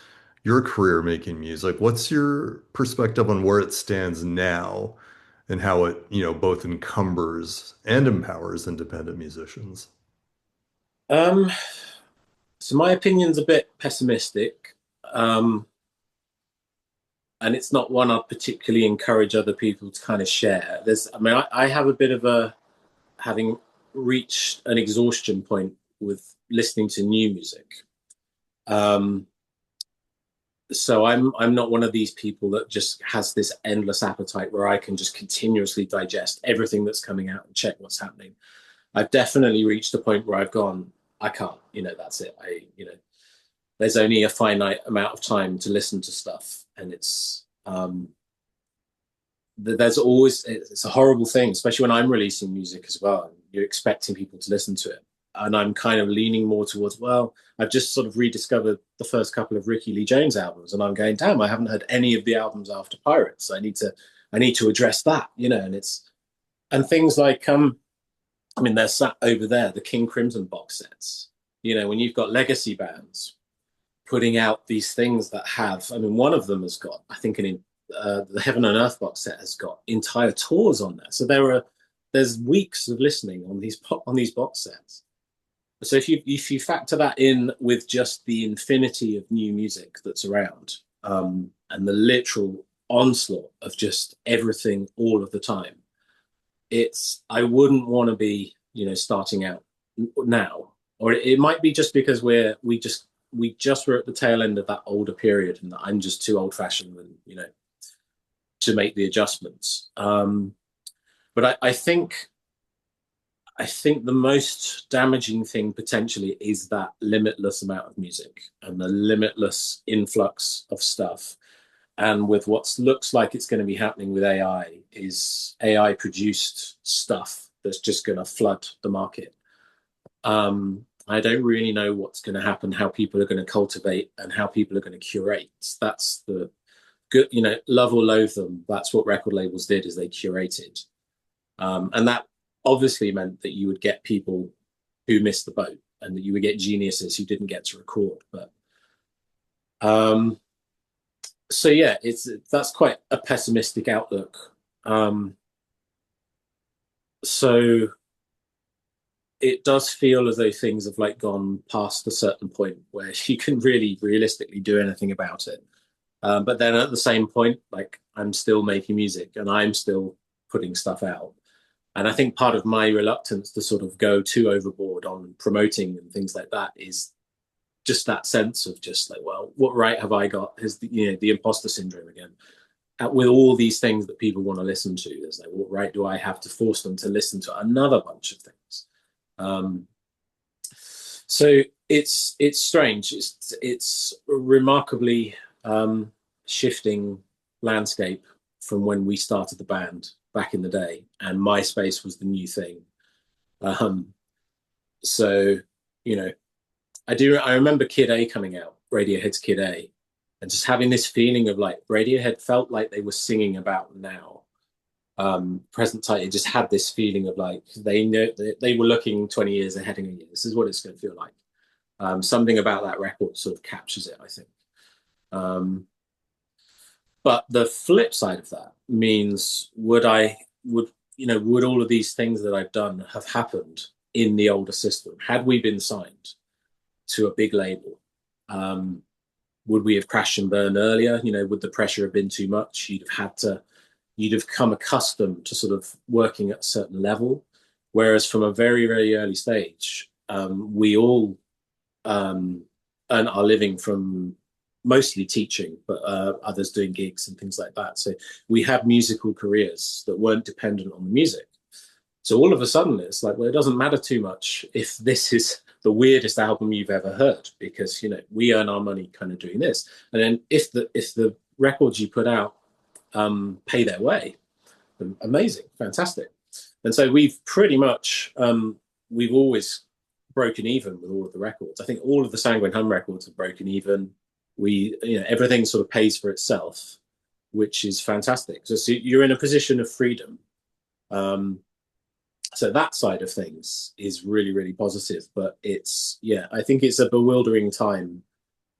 your career making music. What's your perspective on where it stands now and how it, both encumbers and empowers independent musicians? Um, so my opinion's a bit pessimistic, and it's not one I'd particularly encourage other people to kind of share. I have a bit of having reached an exhaustion point with listening to new music. So I'm not one of these people that just has this endless appetite where I can just continuously digest everything that's coming out and check what's happening. I've definitely reached a point where I've gone, I can't, that's it. There's only a finite amount of time to listen to stuff, and it's a horrible thing, especially when I'm releasing music as well. You're expecting people to listen to it, and I'm kind of leaning more towards, well, I've just sort of rediscovered the first couple of Ricky Lee Jones albums, and I'm going, damn, I haven't heard any of the albums after Pirates. I need to address that, and things like they're sat over there, the King Crimson box sets. When you've got legacy bands putting out these things that have, one of them has got, I think, the Heaven and Earth box set has got entire tours on there. So there's weeks of listening on these box sets. So if you factor that in with just the infinity of new music that's around, and the literal onslaught of just everything all of the time, I wouldn't want to be, starting out now, or it might be just because we just were at the tail end of that older period, and I'm just too old fashioned and, to make the adjustments. But I think the most damaging thing potentially is that limitless amount of music and the limitless influx of stuff. And with what looks like it's going to be happening with AI, is AI produced stuff that's just going to flood the market. I don't really know what's going to happen, how people are going to cultivate and how people are going to curate. That's the good, love or loathe them. That's what record labels did, is they curated. And that obviously meant that you would get people who missed the boat, and that you would get geniuses who didn't get to record. But so yeah, that's quite a pessimistic outlook. So it does feel as though things have gone past a certain point where you can really realistically do anything about it. But then at the same point, I'm still making music and I'm still putting stuff out. And I think part of my reluctance to sort of go too overboard on promoting and things like that is just that sense of just like, well, what right have I got? Is the imposter syndrome again. With all these things that people want to listen to, there's like, what right do I have to force them to listen to another bunch of things? So it's strange. It's a remarkably shifting landscape from when we started the band back in the day, and MySpace was the new thing. So I remember Kid A coming out, Radiohead's Kid A, and just having this feeling of like Radiohead felt like they were singing about now. Present time, it just had this feeling of like they know they were looking 20 years ahead of you. This is what it's going to feel like. Something about that record sort of captures it, I think. But the flip side of that means would all of these things that I've done have happened in the older system? Had we been signed to a big label, would we have crashed and burned earlier? Would the pressure have been too much? You'd have come accustomed to sort of working at a certain level. Whereas from a very, very early stage, we all earn our living from mostly teaching, but others doing gigs and things like that. So we had musical careers that weren't dependent on the music. So all of a sudden it's like, well, it doesn't matter too much if this is the weirdest album you've ever heard, because we earn our money kind of doing this. And then if the records you put out pay their way, amazing, fantastic. And so we've pretty much we've always broken even with all of the records. I think all of the Sanguine Hum records have broken even. Everything sort of pays for itself, which is fantastic. So you're in a position of freedom. So that side of things is really, really positive. But I think it's a bewildering time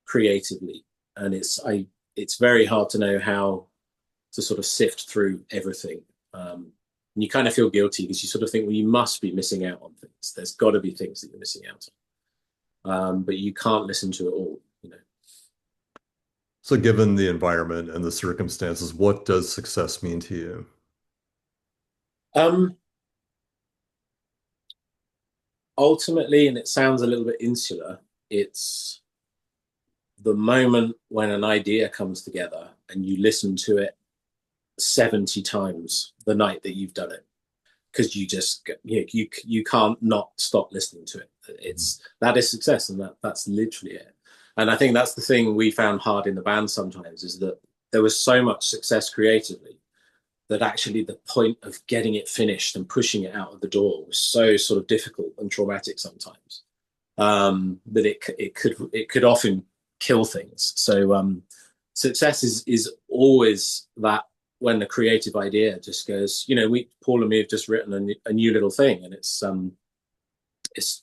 creatively, and it's very hard to know how to sort of sift through everything. And you kind of feel guilty because you sort of think, well, you must be missing out on things. There's got to be things that you're missing out on, but you can't listen to it all. So given the environment and the circumstances, what does success mean to you? Ultimately, and it sounds a little bit insular, it's the moment when an idea comes together and you listen to it 70 times the night that you've done it, because you can't not stop listening to it. That is success, and that's literally it. And I think that's the thing we found hard in the band sometimes, is that there was so much success creatively that actually the point of getting it finished and pushing it out of the door was so sort of difficult and traumatic sometimes, that it could often kill things. So success is always that when the creative idea just goes, Paul and me have just written a new little thing, and it's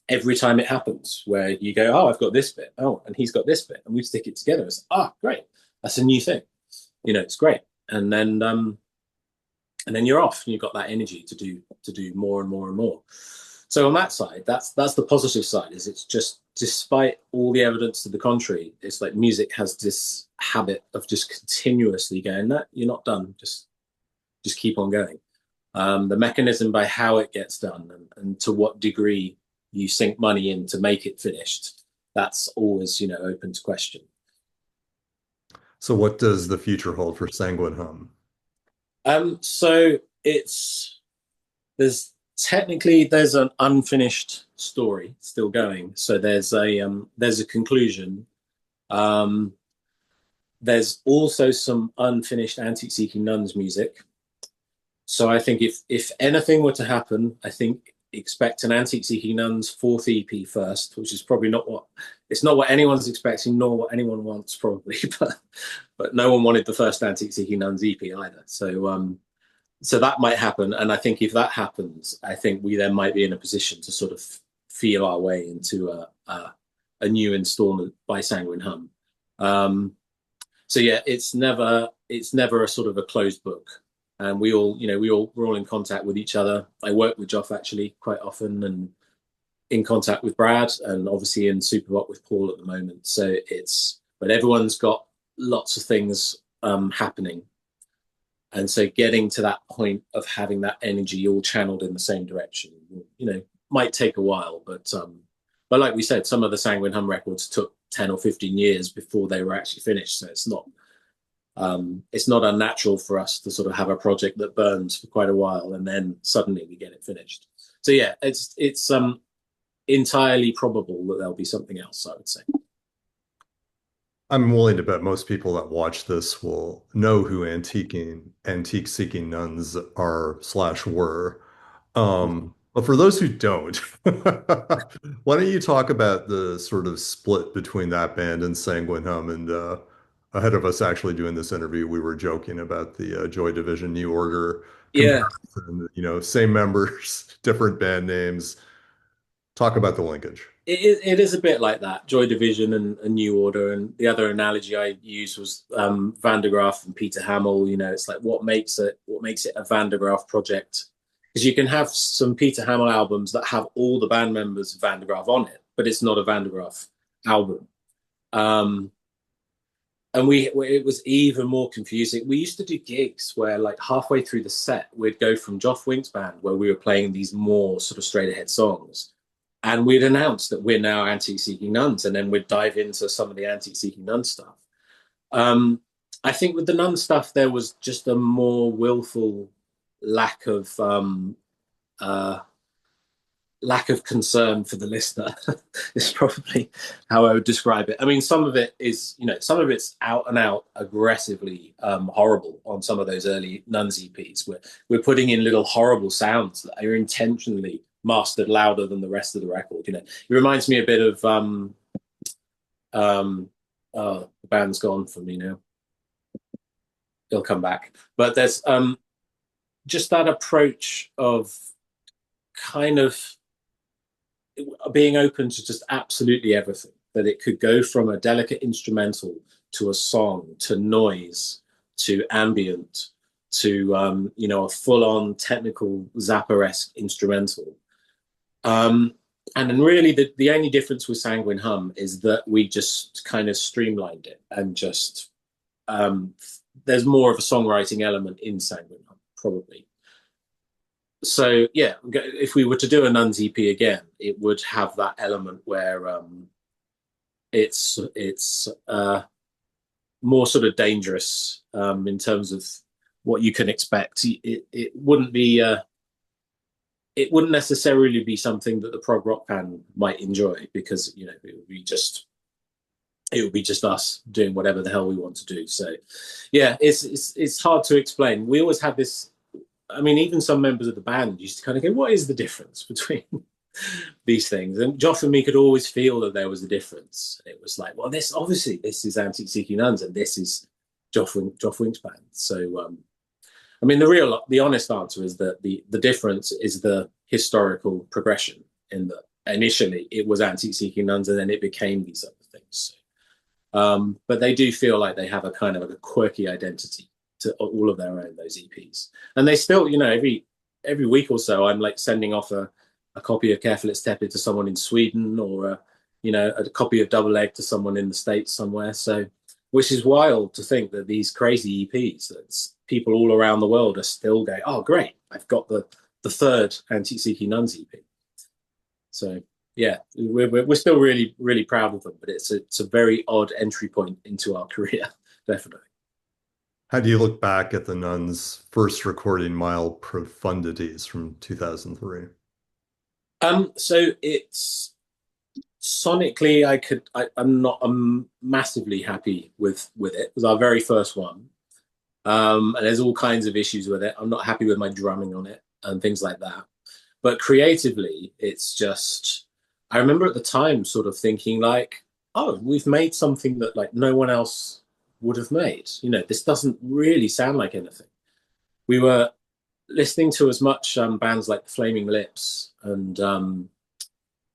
every time it happens where you go, oh, I've got this bit, oh, and he's got this bit, and we stick it together. It's great, that's a new thing, it's great, and then you're off, and you've got that energy to do more and more and more. So on that side, that's the positive side. Is it's just, despite all the evidence to the contrary, it's like music has this habit of just continuously going, no, you're not done, just keep on going. The mechanism by how it gets done and to what degree you sink money in to make it finished, that's always open to question. So what does the future hold for Sanguin Hum? So there's an unfinished story still going. So there's a conclusion. There's also some unfinished Antique Seeking Nuns music. So I think if anything were to happen, I think expect an Antique Seeking Nuns 4th EP first, which is probably not what anyone's expecting, nor what anyone wants probably, but no one wanted the first Antique Seeking Nuns EP either. So that might happen, and I think if that happens, I think we then might be in a position to sort of feel our way into a new installment by Sanguin Hum. So yeah, it's never a sort of a closed book. And we're all in contact with each other. I work with Joff actually quite often, and in contact with Brad, and obviously in Supervoc with Paul at the moment. So but everyone's got lots of things happening. And so getting to that point of having that energy all channeled in the same direction, might take a while, but like we said, some of the Sanguin Hum records took 10 or 15 years before they were actually finished. So it's not unnatural for us to sort of have a project that burns for quite a while and then suddenly we get it finished. So yeah, it's entirely probable that there'll be something else, I would say. I'm willing to bet most people that watch this will know who Antique Seeking Nuns are slash were. But for those who don't, why don't you talk about the sort of split between that band and Sanguine Hum? And ahead of us actually doing this interview, we were joking about the Joy Division New Order Yeah, comparison. Same members, different band names. Talk about the linkage. it is a bit like that. Joy Division and a New Order, and the other analogy I used was Van der Graaf and Peter Hamel. It's like what makes it a Van der Graaf project, because you can have some Peter Hamel albums that have all the band members of Van der Graaf on it, but it's not a Van der Graaf album. And it was even more confusing. We used to do gigs where, like, halfway through the set, we'd go from Joff Winks band, where we were playing these more sort of straight ahead songs, and we'd announce that we're now Antique Seeking Nuns, and then we'd dive into some of the Antique Seeking Nuns stuff. I think with the Nun stuff, there was just a more willful lack of concern for the listener. Is probably how I would describe it. I mean, some of it's out and out aggressively horrible on some of those early Nuns EPs, where we're putting in little horrible sounds that are intentionally mastered louder than the rest of the record. It reminds me a bit of the band's gone from me now. It'll come back. But there's just that approach of kind of being open to just absolutely everything, that it could go from a delicate instrumental to a song to noise to ambient to a full-on technical Zappa-esque instrumental. And then really the only difference with Sanguine Hum is that we just kind of streamlined it, and just there's more of a songwriting element in Sanguine Hum, probably. So yeah, if we were to do a Nuns EP again, it would have that element where it's more sort of dangerous in terms of what you can expect. It wouldn't be it wouldn't necessarily be something that the prog rock fan might enjoy, because it would be just us doing whatever the hell we want to do. So yeah, it's hard to explain. We always had this. I mean, even some members of the band used to kind of go, what is the difference between these things? And Joff and me could always feel that there was a difference. It was like, well, this is Antique Seeking Nuns, and this is Joff Winks band. So, I mean, the honest answer is that the difference is the historical progression, in that initially it was Antique Seeking Nuns, and then it became these other things. So, but they do feel like they have a kind of a quirky identity to all of their own, those EPs. And they still, every week or so, I'm like sending off a copy of Careful It's Tepid to someone in Sweden, or a copy of Double Egg to someone in the States somewhere. So, which is wild to think that these crazy EPs, that people all around the world are still going, oh great, I've got the third Antique Seeking Nuns EP. So yeah, we're still really, really proud of them, but it's a very odd entry point into our career, definitely. How do you look back at the Nuns' first recording, Mild Profundities, from 2003? So it's sonically, I'm massively happy with it. It was our very first one. And there's all kinds of issues with it. I'm not happy with my drumming on it and things like that. But creatively, it's just, I remember at the time sort of thinking like, oh, we've made something that like no one else would have made. This doesn't really sound like anything. We were listening to as much bands like the Flaming Lips and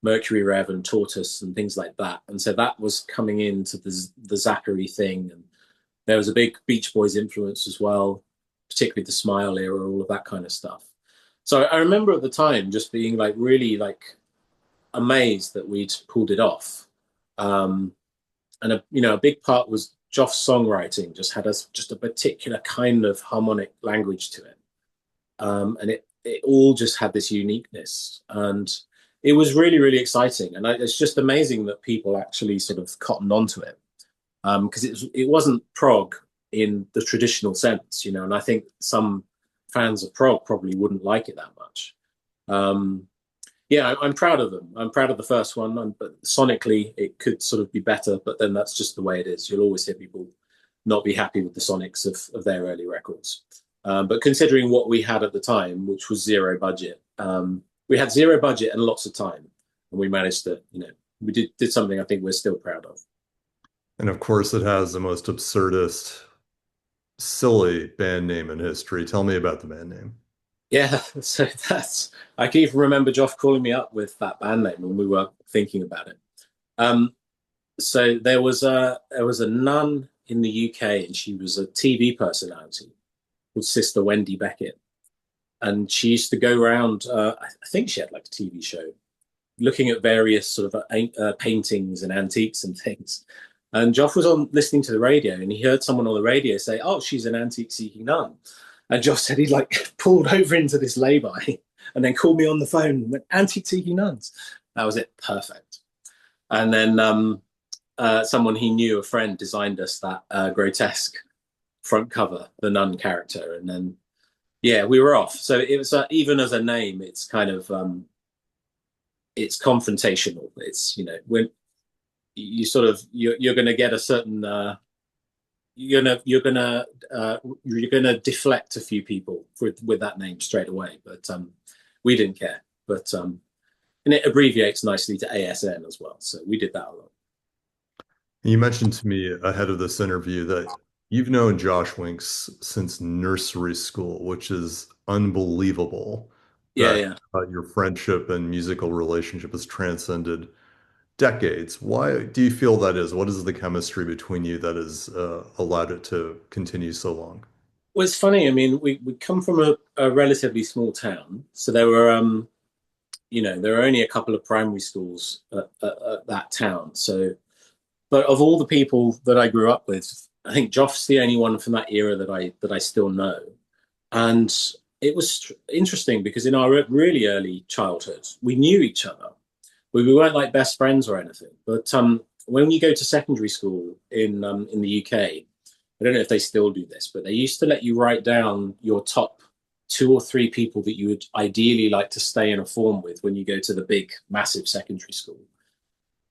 Mercury Rev and Tortoise and things like that. And so that was coming into the Zachary thing. And there was a big Beach Boys influence as well, particularly the Smile era, all of that kind of stuff. So I remember at the time just being like really like amazed that we'd pulled it off. And a big part was Joff's songwriting just had just a particular kind of harmonic language to it. And it all just had this uniqueness. And it was really, really exciting. And it's just amazing that people actually sort of cottoned onto it. Because it wasn't prog in the traditional sense, and I think some fans of prog probably wouldn't like it that much. Um, yeah, I'm proud of them. I'm proud of the first one, but sonically it could sort of be better, but then that's just the way it is. You'll always hear people not be happy with the sonics of their early records. But considering what we had at the time, which was zero budget, we had zero budget and lots of time, and we managed to, we did something I think we're still proud of. And of course, it has the most absurdist, silly band name in history. Tell me about the band name. Yeah, so I can even remember Joff calling me up with that band name when we were thinking about it. Um, so there was a nun in the UK, and she was a TV personality called Sister Wendy Beckett, and she used to go around. I think she had like a TV show, looking at various sort of paintings and antiques and things. And Joff was on listening to the radio, and he heard someone on the radio say, "Oh, she's an antique seeking nun." And Joff said he like pulled over into this lay-by and then called me on the phone and went, "Antique Seeking Nuns." That was it. Perfect. And then someone he knew, a friend, designed us that grotesque front cover, the nun character. And then, yeah, we were off. So it was, even as a name, it's kind of, it's confrontational. It's, when you sort of, you're going to get a certain, you're gonna deflect a few people with that name straight away, but we didn't care. But and it abbreviates nicely to ASN as well, so we did that a lot. You mentioned to me ahead of this interview that you've known Josh Winks since nursery school, which is unbelievable Yeah, that yeah. your friendship and musical relationship has transcended decades. Why do you feel that is? What is the chemistry between you that has allowed it to continue so long? Well, it's funny. I mean, we come from a relatively small town, so there were only a couple of primary schools at that town. So, but of all the people that I grew up with, I think Joff's the only one from that era that I still know. And it was interesting because in our really early childhood, we knew each other. We weren't like best friends or anything. But when you go to secondary school in the UK, I don't know if they still do this, but they used to let you write down your top two or three people that you would ideally like to stay in a form with when you go to the big, massive secondary school.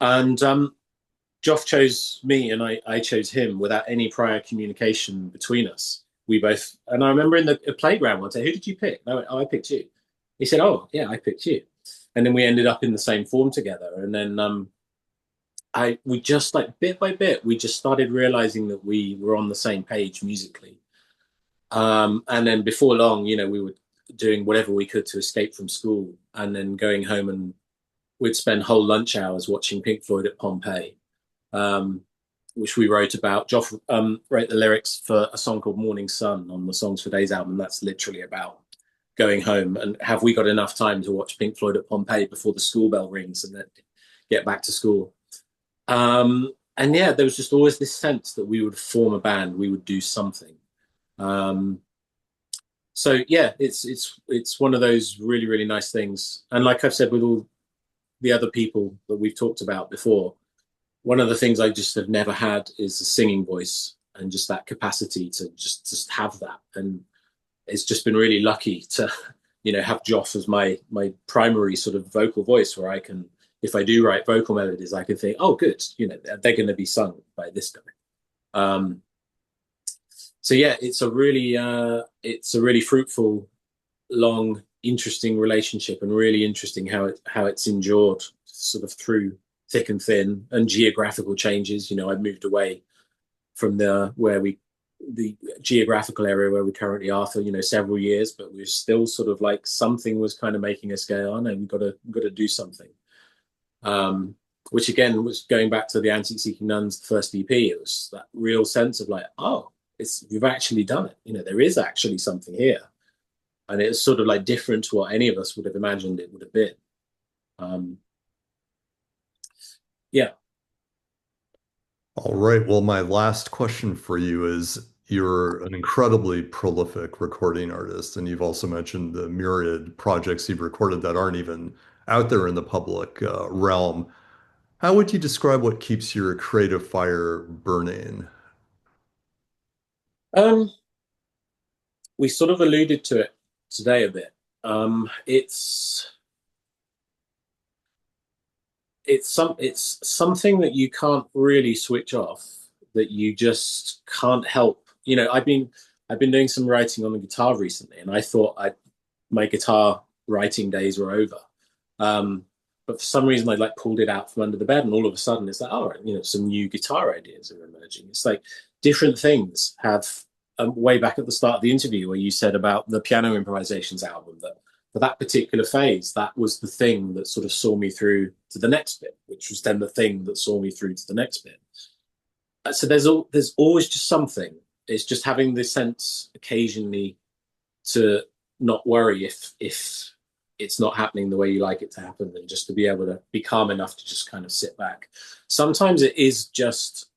And Joff chose me and I chose him without any prior communication between us. We both, and I remember in the playground one day, who did you pick? I went, "Oh, I picked you." He said, "Oh, yeah, I picked you." And then we ended up in the same form together. And then we just like bit by bit, we just started realizing that we were on the same page musically. And then before long, we were doing whatever we could to escape from school and then going home, and we'd spend whole lunch hours watching Pink Floyd at Pompeii, which we wrote about. Joff wrote the lyrics for a song called Morning Sun on the Songs for Days album. That's literally about going home and have we got enough time to watch Pink Floyd at Pompeii before the school bell rings and then get back to school. And yeah, there was just always this sense that we would form a band, we would do something. So yeah, it's one of those really, really nice things. And like I've said with all the other people that we've talked about before, one of the things I just have never had is a singing voice and just that capacity to just have that. And it's just been really lucky to, have Joff as my primary sort of vocal voice, where I can, if I do write vocal melodies, I can think, oh, good, they're going to be sung by this guy. So yeah, it's a really fruitful, long, interesting relationship, and really interesting how it's endured sort of through thick and thin and geographical changes. I moved away from the geographical area where we currently are for several years, but we're still sort of like something was kind of making us go, oh no, we've got to do something. Which again was going back to the Antique Seeking Nuns, the first EP. It was that real sense of like, oh, we've actually done it. There is actually something here, and it's sort of like different to what any of us would have imagined it would have been. Yeah. All right. Well, my last question for you is you're an incredibly prolific recording artist, and you've also mentioned the myriad projects you've recorded that aren't even out there in the public realm. How would you describe what keeps your creative fire burning? Um, we sort of alluded to it today a bit. It's it's something that you can't really switch off, that you just can't help. I've been doing some writing on the guitar recently, and I thought my guitar writing days were over. Um, but for some reason, I like pulled it out from under the bed, and all of a sudden, it's like, all right, some new guitar ideas are emerging. It's like different things have. Way back at the start of the interview, where you said about the piano improvisations album, that for that particular phase, that was the thing that sort of saw me through to the next bit, which was then the thing that saw me through to the next bit. So there's always just something. It's just having the sense occasionally to not worry if it's not happening the way you like it to happen, and just to be able to be calm enough to just kind of sit back. Sometimes it is just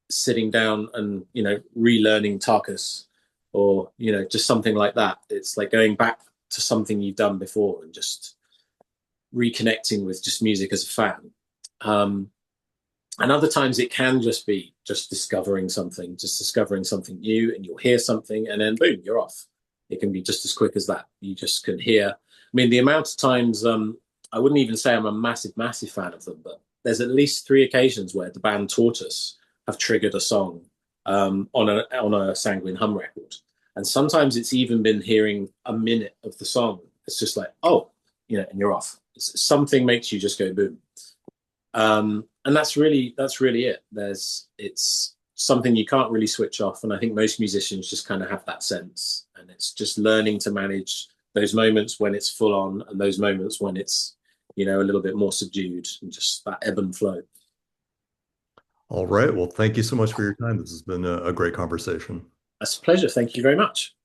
sitting down and relearning Tarkus, or just something like that. It's like going back to something you've done before and just reconnecting with just music as a fan. And other times it can just be just discovering something new, and you'll hear something and then boom, you're off. It can be just as quick as that. You just can hear. I mean, the amount of times, I wouldn't even say I'm a massive fan of them, but there's at least 3 occasions where the band Tortoise have triggered a song on a Sanguine Hum record. And sometimes it's even been hearing a minute of the song. It's just like, oh, and you're off. Something makes you just go boom. And that's really it. It's something you can't really switch off. And I think most musicians just kind of have that sense. And it's just learning to manage those moments when it's full on, and those moments when it's, a little bit more subdued, and just that ebb and flow. All right. Well, thank you so much for your time. This has been a great conversation. That's a pleasure. Thank you very much.